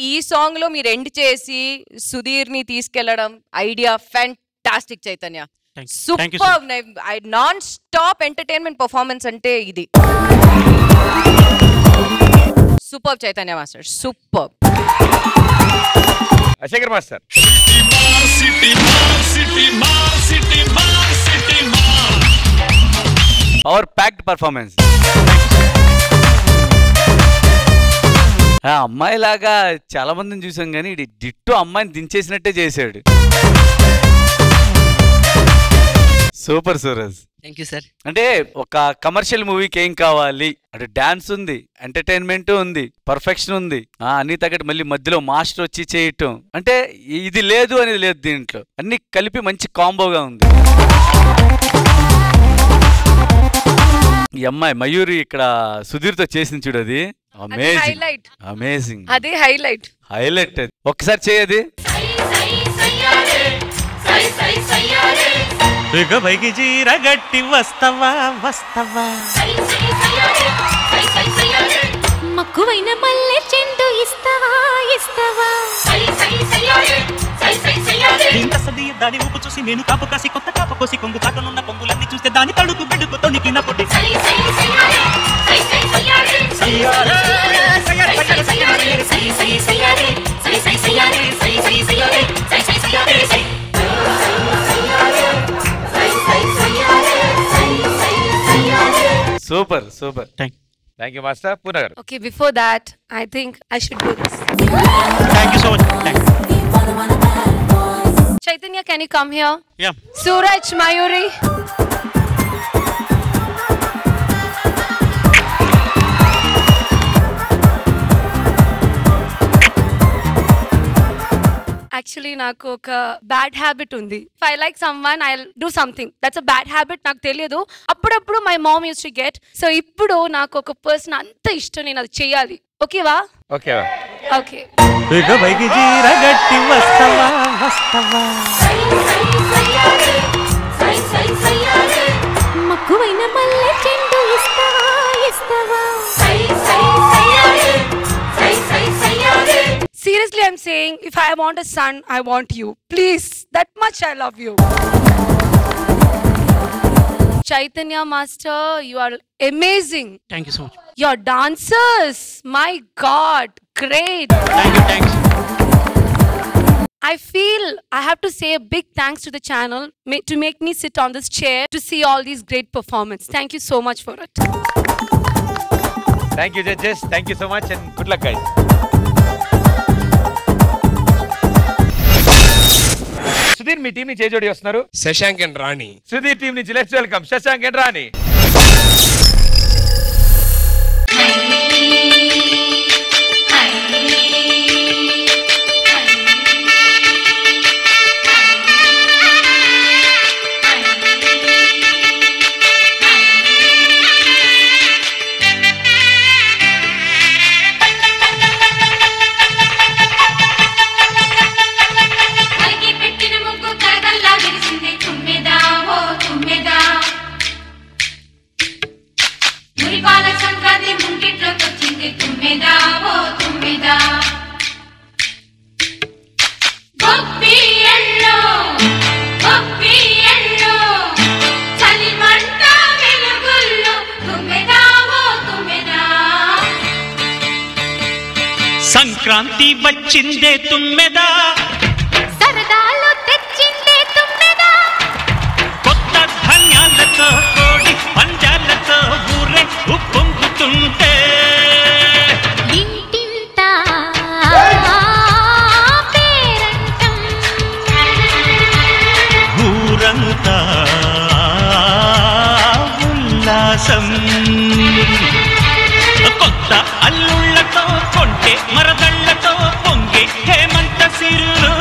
ఈ సాంగ్ లో మీరు ఎండ్ చేసి సుధీర్ ని తీసుకెళ్లడం idea fantastic Chaitanya. Super. Non stop entertainment performance అంటే ఇది. Super Chaitanya master, super. Shekhar master, power packed performance. ఆ అమ్మాయి లాగా చాలా మందిని చూసాం కానీ ఇది డిట్టో అమ్మాయిని దించేసినట్టే చేశాడు. Super Suraj. Thank you sir. అంటే ఒక కమర్షియల్ మూవీకి ఏం కావాలి అంటే డాన్స్ ఉంది, ఎంటర్టైన్మెంట్ ఉంది, పర్ఫెక్షన్ ఉంది, అన్ని తగ్గట్టు మళ్ళీ మధ్యలో మాస్టర్ వచ్చి చేయటం అంటే ఇది లేదు అనేది లేదు దీంట్లో, అన్ని కలిపి మంచి కాంబోగా ఉంది. ఈ అమ్మాయి మయూరి ఇక్కడ సుధీర్తో చేసింది చూడు, అది అమేజింగ్ అమేజింగ్, అదే హైలైట్ హైలైట్. అది ఒక్కసారి చేయది. పైకి చీర గట్టి వస్తవా వస్తవా, మక్కువైన మల్లె చెండు ఇస్తవా ఇస్తవా, ఇంత సదియ దాని ఊపు చూసి నేను కాపు కాసి కొత్త కాపు కోసి కొంగు కాటనున్న కొంగులన్నీ చూస్తే దాని తడుకు బిడ్డుకు తొణికిన పొడి. Super super. Thank you master. Purna గారు. Okay, before that, I think I should do this. Thank you so much. Chaitanya, can you come here? Yeah. Suraj, Mayuri. Actually, నాకు ఒక బ్యాడ్ హ్యాబిట్ ఉంది. If I like someone, I'll do something. That's a bad habit. నాకు తెలియదు. అప్పుడప్పుడు my mom used to get. So ఇప్పుడు నాకు ఒక person అంత ఇష్టం, నేను అది చేయాలి. ఓకేవా? ఓకేవా? ఓకే. పైకి చీర గట్టి వస్తవా వస్తవా, మక్కువైన మల్లె చెండు ఇస్తవా ఇస్తవా. Seriously, I'm saying, if I want a son, I want you. Please, that much I love you. Chaitanya Master, you are amazing. Thank you so much. Your dancers, my God, great. Thank you. I feel I have to say a big thanks to the channel to make me sit on this chair to see all these great performance. Thank you so much for it. Thank you judges. Thank you so much and good luck guys. Sudheer, మీ team నుంచి ఏ జోడి వస్తున్నారు? Shashank and Rani. Sudheer team నుంచి let's welcome Shashank and రాణి. సంక్రాంతి వచ్చిందే తుమ్మెదా, సరదాలు తెచ్చిందే తుమ్మెదా, కొత్త ధాన్యాలతో కోడి పంజాలతో ఊరే ఉప్పొంగుతుంటే, ఇంటింటా పేరంటం, ఊరంతా ఉల్లాసం, కొత్త అల్లుళ్ళతో కొంటే మరదళ్ళతో పొంగే హేమంత సిరులు.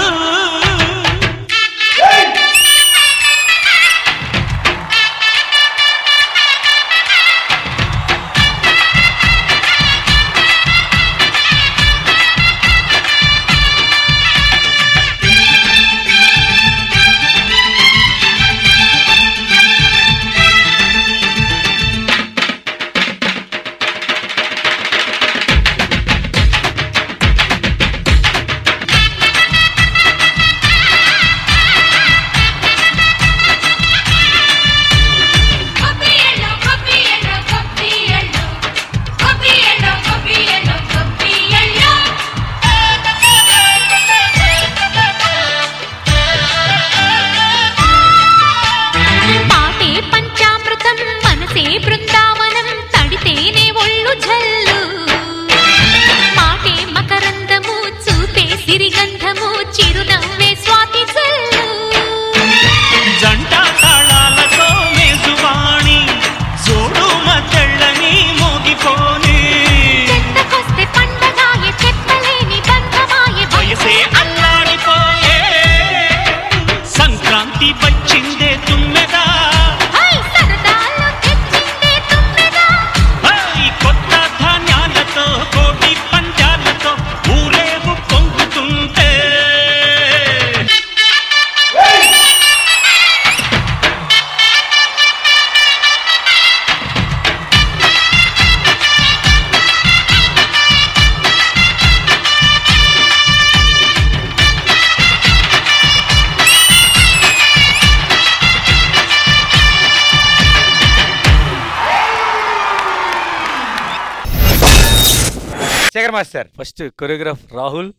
Shekhar master. First choreograph Rahul.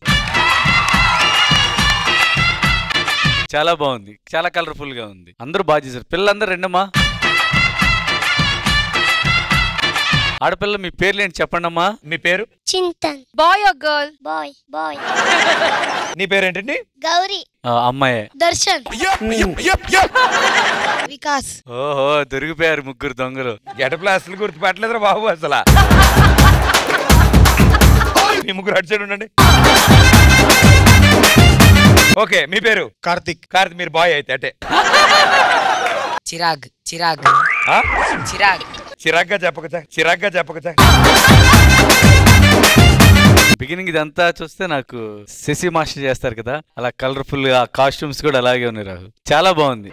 చాలా బాగుంది, చాలా కలర్ఫుల్ గా ఉంది. అందరూ బాగా చేశారు. పిల్లలందరూ రెండమ్మా. ఆడపిల్ల మీ పేర్లు ఏంటి చెప్పండి అమ్మా. మీ పేరు? Chintan. Boy or girl? Boy. Boy. నీ పేరేంటండి? గౌరీ. అమ్మాయే. దర్శన్. వికాస్. ఓహో దొరికిపోయారు ముగ్గురు దొంగలు. గెటప్లో అసలు గుర్తుపట్టలేదురా బాబు అసలు. మీ ముగ్గురు అటు సైడ్ ఉండండి. ఓకే మీ పేరు? కార్తిక్. కార్తిక్ మీరు బాయ్ అయితే అటే. చిరాగ్. చిరాగ్. చిరాగ్. చిరాగ్గా చెప్పకచా, చిరాగ్గా చెప్పకచా. బిగినింగ్ ఇదంతా చూస్తే నాకు శశి మాస్టర్ చేస్తారు కదా, అలా కలర్ఫుల్ గా కాస్ట్యూమ్స్ కూడా అలాగే ఉన్నాయి రాహుల్. చాలా బాగుంది.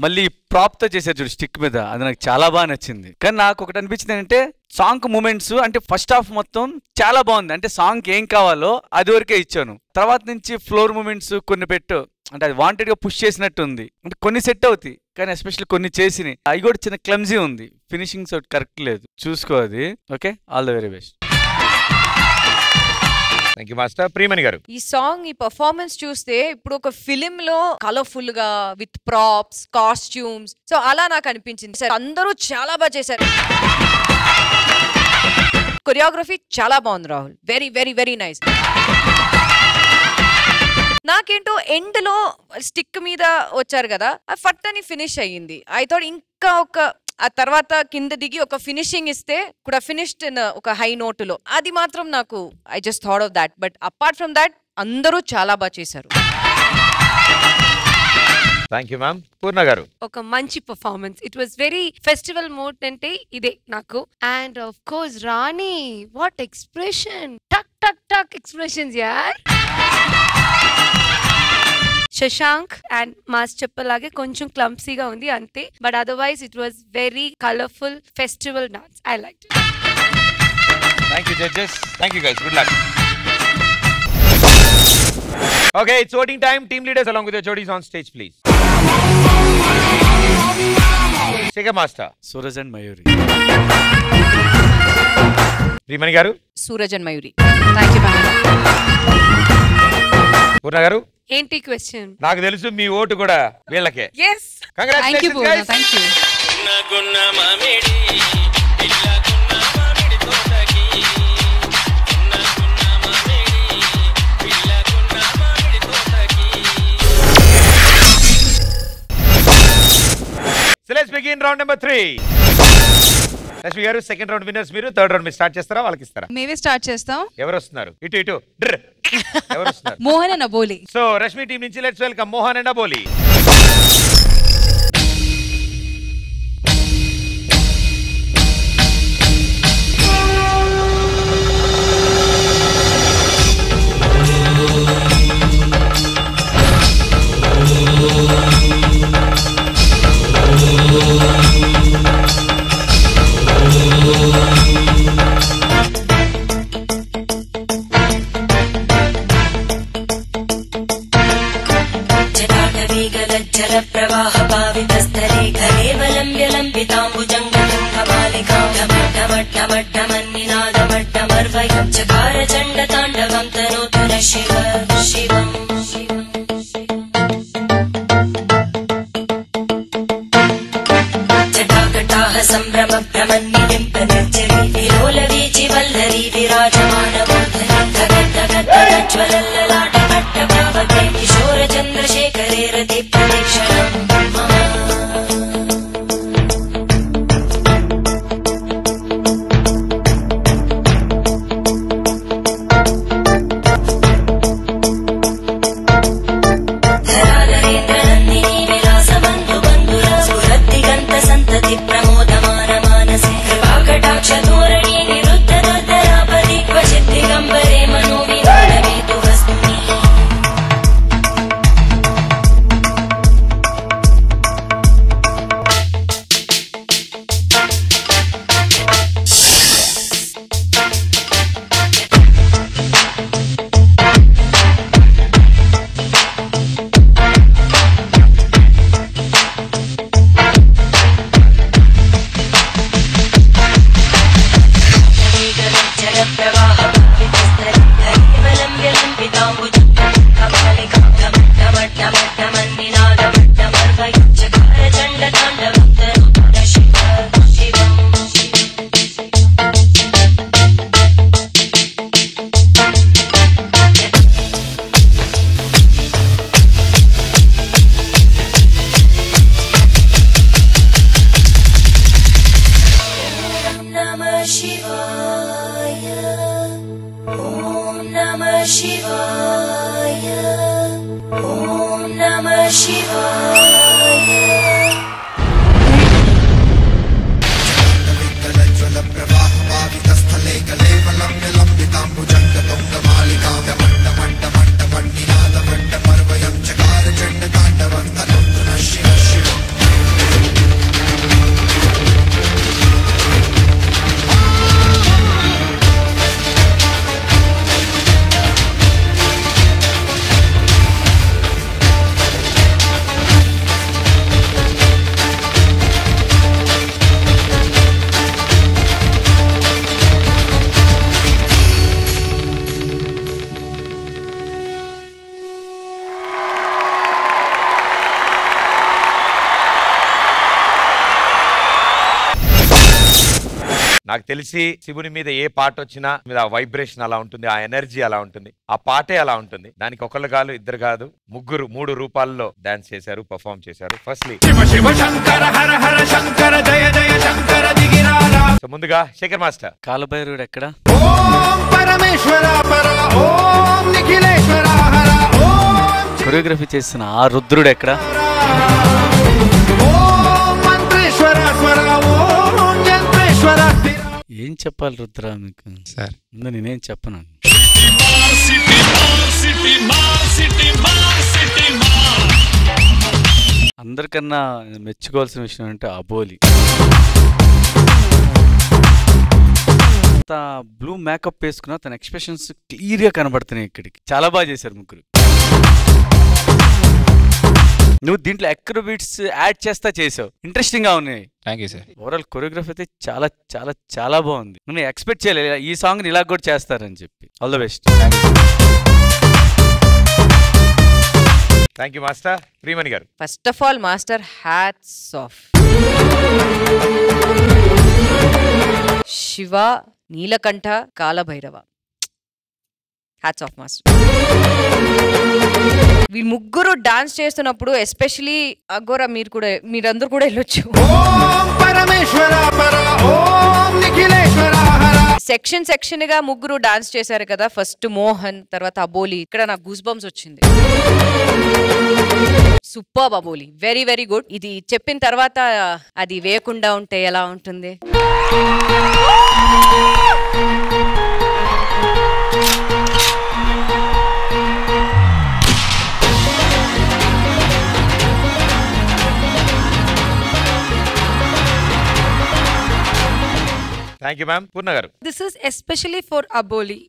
మళ్ళీ ప్రాప్ తో చేశారు చూడు స్టిక్ మీద, అది నాకు చాలా బాగా నచ్చింది. కానీ నాకు ఒకటి అనిపించింది ఏంటంటే సాంగ్ మూమెంట్స్ అంటే ఫస్ట్ హాఫ్ మొత్తం చాలా బాగుంది. అంటే సాంగ్ ఏం కావాలో అది వరకే ఇచ్చాను. తర్వాత నుంచి ఫ్లోర్ మూమెంట్స్ కొన్ని పెట్టు అంటే అది వాంటెడ్ గా పుష్ చేసినట్టు ఉంది. అంటే కొన్ని సెట్ అవుతాయి కానీ ఎస్పెషల్లీ కొన్ని చేసినాయి. అవి కూడా చిన్న క్లమ్జీ ఉంది. ఫినిషింగ్స్ కరెక్ట్ లేదు, చూసుకో అది. Okay, all the very best. Thank you master. Priyamani గారు. ఈ సాంగ్ ఈ పర్ఫార్మెన్స్ చూస్తే ఇప్పుడు ఒక ఫిలిం లో కలర్ఫుల్ గా విత్ ప్రాప్స్ కాస్ట్యూమ్స్ సో అలా నాకు అనిపించింది. సార్ అందరూ చాలా బాగా చేశారు. కొరియోగ్రఫీ చాలా బాగుంది Rahul. Very very very nice. నాకేంటో ఎండ్ లో స్టిక్ మీద వచ్చారు కదా, ఆ ఫట్ అని ఫినిష్ అయ్యింది. ఐ థాట్ ఇంకా ఒక ఆ తర్వాత కింద దిగి ఒక ఫినిషింగ్ ఇస్తే కూడా ఫినిష్డ్ ఒక హై నోటులో, అది మాత్రం నాకు I just thought of that. But apart from that అందరూ చాలా బాగా చేశారు. Thank you ma'am. పూర్ణ గారు. ఒక మంచి performance. It was very festival mode అంటే ఇదే నాకు. And of course Rani, what expression, టక్ టక్ టక్ ఎక్స్ప్రెషన్స్ యార్. శశాంక్ అండ్ మాస్ చెప్పలాగే కొంచెం క్లంప్సీగా ఉంది అంతే. But otherwise it was very colourful festival dance. I like it. Thank you judges. Thank you guys. Good luck. Okay, it's voting time. Team leaders along with your jodis on stage, please. Shekar Master. Suraj and Mayuri. Primani garu. Suraj and Mayuri. Thank you, ma'am. Purna garu. ఏంటి question? నాకు తెలుసు మీ vote కూడా వీళ్ళకే. yes. Congratulations guys. Thank you. So let's begin round number 3. Lakshmi గారు second round winners మీరు. Third round మీరు start చేస్తారా వాళ్ళకి ఇస్తారా? మేమే స్టార్ట్ చేస్తాం. ఎవరు వస్తున్నారు? ఇటు ఇటు ఎవరు వస్తున్నారు? Mohan and Aboli. So Rashmi team నుంచి let's welcome Mohan and Aboli. प्रवाहपावितस्थले कलेवलम्ब्यलम्बिताम्बुजङ्गमन्निनादमट्टमर्वयं चकारचण्डताण्डवं तनोतु न शिव शिवम् जटाकटाः सम्भ्रमभ्रमन्निलिम्पनिर्जरी विलोलवीचिवल्लरी विराजमानमूर्धनि धगद्धगद्धगज्ज्वलल्ललाटभट्टभावके किशोरचन्द्रशेखरे रतिप्रदक्षिणम् शिवाय ॐ नमः शिवाय నాకు తెలిసి శివుని మీద ఏ పాట వచ్చినా మీద ఆ వైబ్రేషన్ అలా ఉంటుంది, ఆ ఎనర్జీ అలా ఉంటుంది, ఆ పాటే అలా ఉంటుంది. దానికి ఒకళ్ళు కాదు, ఇద్దరు కాదు, ముగ్గురు 3 రూపాల్లో డాన్స్ చేశారు, పర్ఫార్మ్ చేశారు. ఫస్ట్లీ ముందుగా శేఖర్ మాస్టర్. కాలభైరుడు ఎక్కడ? కొరియోగ్రఫీ చేసిన ఆ రుద్రుడు ఎక్కడ? ఏం చెప్పాలి రుద్ర మీకు సార్? నేనేం చెప్పను. అందరికన్నా మెచ్చుకోవాల్సిన విషయం అంటే అబోలి. బ్లూ మేకప్ వేసుకున్న తన ఎక్స్ప్రెషన్స్ క్లియర్ గా కనబడుతున్నాయి ఇక్కడికి. చాలా బాగా చేశారు ముగ్గురు. నువ్వు దీంట్లో అక్రోబిట్స్ యాడ్ చేసావు, ఇంట్రెస్టింగ్ గా ఉన్నాయి. Thank you sir. Overall choreography అయితే చాలా చాలా చాలా బాగుంది. నేను ఎక్స్పెక్ట్ చేయలేదు ఈ సాంగ్ ని ఇలా కూడా చేస్తారని చెప్పి. All the best. Thank you master. Priyamani గారు. First of all master, hats off. Shiva, Neelakantha, Kalabhairava, hats off master. వీళ్ళు ముగ్గురు డాన్స్ చేస్తున్నప్పుడు ఎస్పెషలీ అగోరా మీరందరూ కూడా వెళ్ళొచ్చు. సెక్షన్ గా ముగ్గురు డాన్స్ చేశారు కదా. ఫస్ట్ మోహన్, తర్వాత అబోలి. ఇక్కడ నాకు గూస్ బంప్స్ వచ్చింది. Super Aboli, very very good. ఇది చెప్పిన తర్వాత అది వేయకుండా ఉంటే ఎలా ఉంటుంది? Thank you ma'am. పూర్ణ గారు. This is especially for Aboli.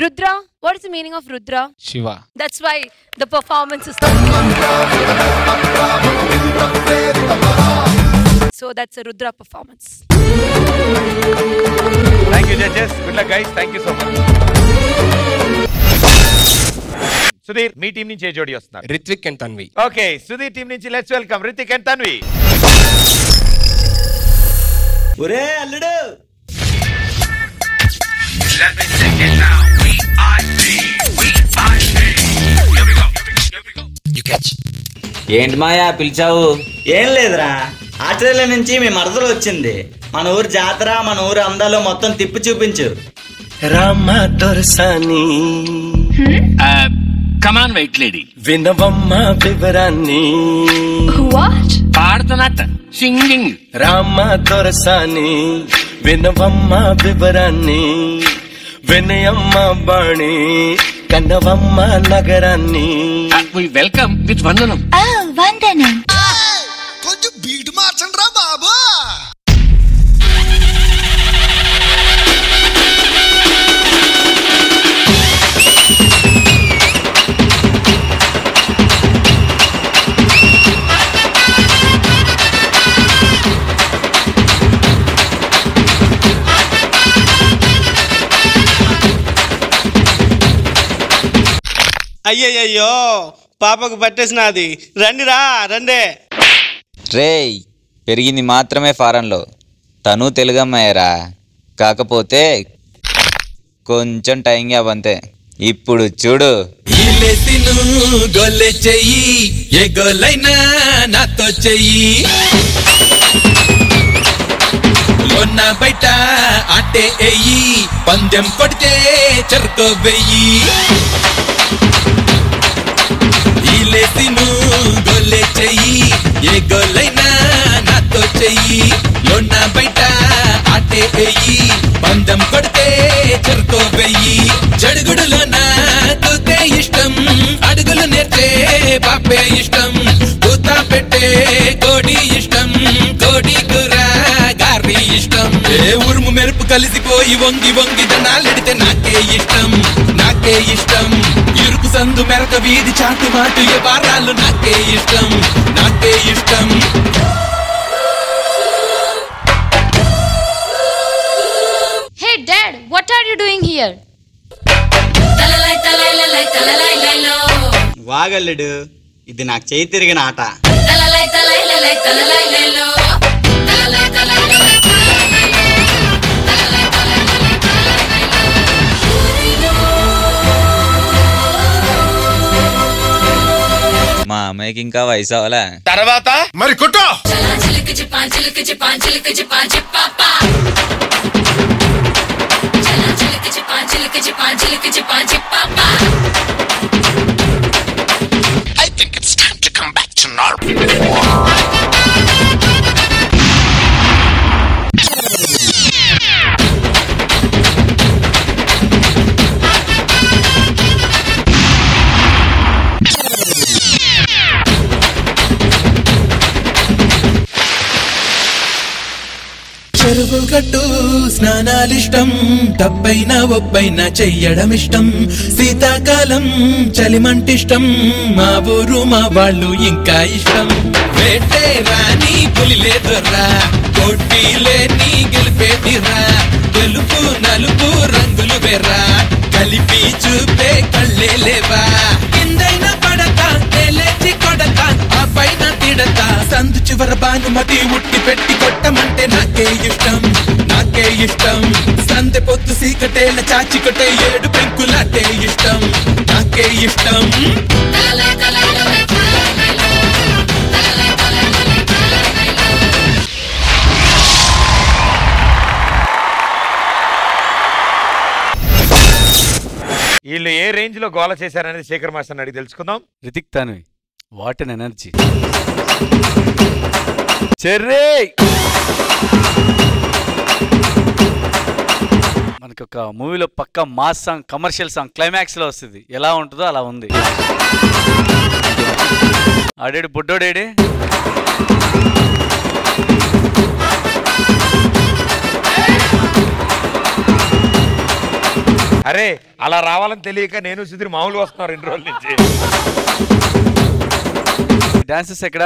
Rudra, what is the meaning of Rudra? Shiva. That's why the performance is so that's a Rudra performance. Thank you judges. Good luck guys. Thank you so much. Sudheer, మీ team నుంచి ఏ జోడి వస్తున్నారు? Ritvik and Tanvi. Okay, Sudheer team నుంచి let's welcome Ritvik and Tanvi. ఒరే అల్లుడు, ఏంటి మాయా పిలిచావు? ఏం లేదురా, ఆస్ట్రేలియా నుంచి మీ మరదలు వచ్చింది. మన ఊరు జాతర, మన ఊరు అందాలు మొత్తం తిప్పి చూపించు. రామ దొరసాని కమాన్ వెయిట్ లేడీ, వినవమ్మ వివరాన్ని. పాడుతున్నట్ట సింగింగ్. రామ దొరసాని వినవమ్మ వివరాన్ని, వినయమ్మ బాణి కన్నవమ్మ నగరాన్ని. వెల్కమ్ విత్ వందనం. వందనం. కొంచెం బీట్ మార్చండి రా బాబా. అయ్యయ్యో, పాపకు పట్టేసినది. రండిరా రండే. రేయ్, పెరిగింది మాత్రమే ఫారెన్లో, తను తెలుగమ్మాయరా. కాకపోతే కొంచెం టైం గ్యాప్ అంతే. ఇప్పుడు చూడు. గొల్లె చెయ్యి, ఏ గొల్లైనా నాతో చెయ్యి. లోన బయట ఆటే ఎయ్యి పందెం కొడితే చెరుకు వెయ్యి ఈలేసి గోలే చెయ్యి ఏ గోలైనా నాతో చెయ్యి లోన బయట ఆటే ఎయ్యి పందెం కొడితే చెరుకు వెయ్యి జడుగుడులోన తూతే ఇష్టం అడుగులు నేర్చే పాపే ఇష్టం కూత పెట్టే కోడి ఇష్టం కోడి కూర గారి ఇష్టం ఏ ఉరుము మెరుపు కలిసిపోయి వంగి వంగి దండాలెడితే నాకే ఇష్టం నాకే ఇష్టం ఇరుకు సందు మెరక వీధి చాటు మాటు ఏ వారాలు నాకే ఇష్టం నాకే ఇష్టం Hey dad, what are you doing here? వాగల్లుడు ఇది నాకు చేయి తిరిగిన ఆట మా అమ్మాయికి ఇంకా వయసు అవలా తర్వాత మరి కొట్టు I think it's time to come back to normal. చెరువు గట్టు స్నానాలిష్టం తప్పైనా ఒప్పైనా చెయ్యడం ఇష్టం శీతాకాలం చలిమంటిష్టం మా ఊరు మా వాళ్ళు ఇంకా ఇష్టం వేటే రాని పులి లేదురా పోటీ లేని గెలిపేదిరా తెలుపు నలుపు రంగులు వేరా కలిపి చూపే కళ్ళే లేవా కిందైనా పడతా లేచి కొడతా ఆ పైన తిడతా సందు చివర భానుమతి ఉట్టి పెట్టి కొట్టమంటే నాకే ఇష్టం నాకే ఇష్టం సందె పొద్దు సీకటేల చాచికటే ఏడు పెంకులాటే ఇష్టం నాకే ఇష్టం వీళ్ళు ఏ రేంజ్ లో గోల చేశారనేది శేఖర్ మాస్టర్ అడిగి తెలుసుకుందాం. Ritik Tanvi what an energy చెర్రే మనకి ఒక మూవీలో పక్క mass song commercial song climax లో వస్తుంది ఎలా ఉంటుందో అలా ఉంది. ఆడేడు బుడ్డోడేడే అరే అలా రావాలని తెలియక నేను సుధీర్ మామూలుగా వస్తున్నారు 2 రోజుల నుంచి. డాన్సెస్ ఎక్కడ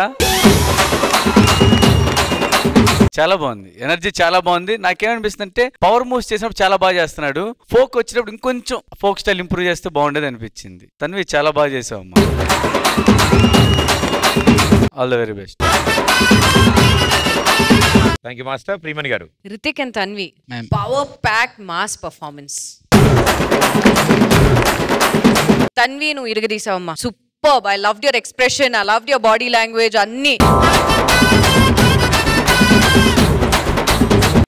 చాలా బాగుంది, ఎనర్జీ చాలా బాగుంది. నాకేమనిపిస్తుంది అంటే పవర్ మూవ్స్ చేసినప్పుడు చాలా బాగా చేస్తున్నాడు, ఫోక్ వచ్చినప్పుడు ఇంకొంచెం ఫోక్ స్టైల్ ఇంప్రూవ్ చేస్తే బాగుండేది అనిపించింది. తన్వి చాలా బాగా చేసావమ్మా, all the very best. Thank you master. Priyamani గారు. Rithik and Tanvi power pack mass performance. Tanvi నువ్వు ఇరగదీసావమ్మా, super. I loved your expression, I loved your body language అన్ని.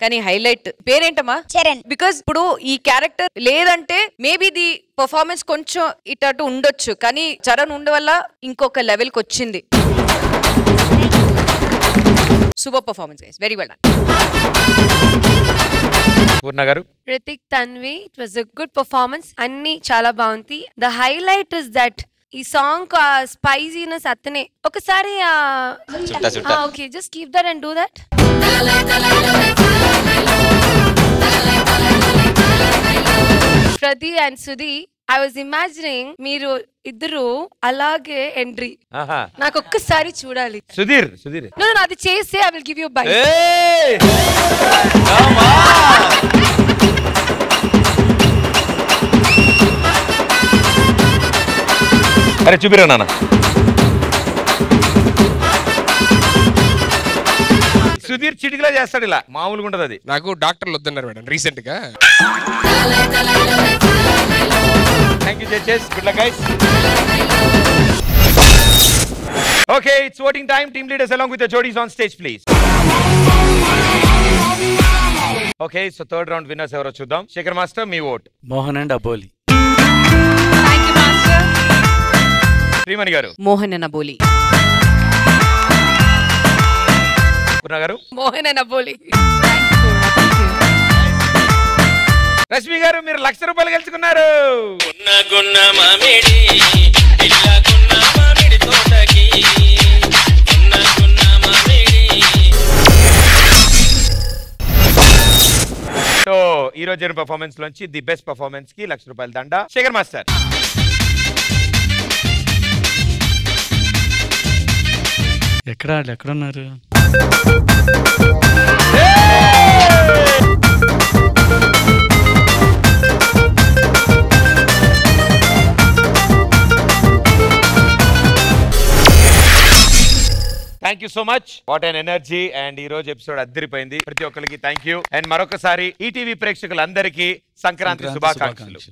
కానీ హైలైట్ పేరేంటమ్మా? చరణ్. బికాస్ ఇప్పుడు ఈ క్యారెక్టర్ లేదంటే మేబీ ది పర్ఫార్మెన్స్ కొంచెం ఇటు ఉండొచ్చు, కానీ చరణ్ ఉండ వల్ల ఇంకొక లెవెల్ కి వచ్చింది. Super performance guys, very well done. Purna గారు. Rithik, Tanvi, it was a good performance, అన్ని చాలా బాగుంది. ద హైలైట్ ఇస్ దట్ ఈ సాంగ్ స్పైసీనెస్ అతనే ఒకసారి okay just keep that and do that. Pradeep and Sudhee, I was imagining మీరు ఇద్దరు అలాగే ఎంట్రీ నాకు ఒక్కసారి చూడాలి. సుధీర్ అది చేస్తే I will give you by. అరే చూపిరా నాన్న. సుధీర్ చిటికలా చేస్తాడు, ఇలా మామూలుగా ఉండదు. అది నాకు డాక్టర్లు వద్దన్నారు మేడం రీసెంట్ గా. Thank you judges, good luck guys. Okay, it's voting time. Team leaders along with the jodis on stage, please. Okay, so third round winners ఎవరో చూద్దాం. శేఖర్ మాస్టర్, మీ ఓట్. మోహన్ అండ్ అబోలి. శ్రీమణి గారు. మోహన్ అండ్ అబోలి. పూర్ణ గారు. మోహన్ అండ్ అబోలి. రష్మి గారు, మీరు ₹1,00,000 గెలుచుకున్నారు. So ఈ రోజు జరిగిన పర్ఫార్మెన్స్ లోంచి ది బెస్ట్ పర్ఫార్మెన్స్ కి ₹1,00,000 దండ. శేఖర్ మాస్టర్. ఎక్కడున్నారు? Thank you so much. What and energy. And ఈ రోజు ఎపిసోడ్ అద్దరిపోయింది. ప్రతి ఒక్కరికి థ్యాంక్ యూ. అండ్ మరొకసారి ఈటీవీ ప్రేక్షకులందరికీ సంక్రాంతి శుభాకాంక్షలు.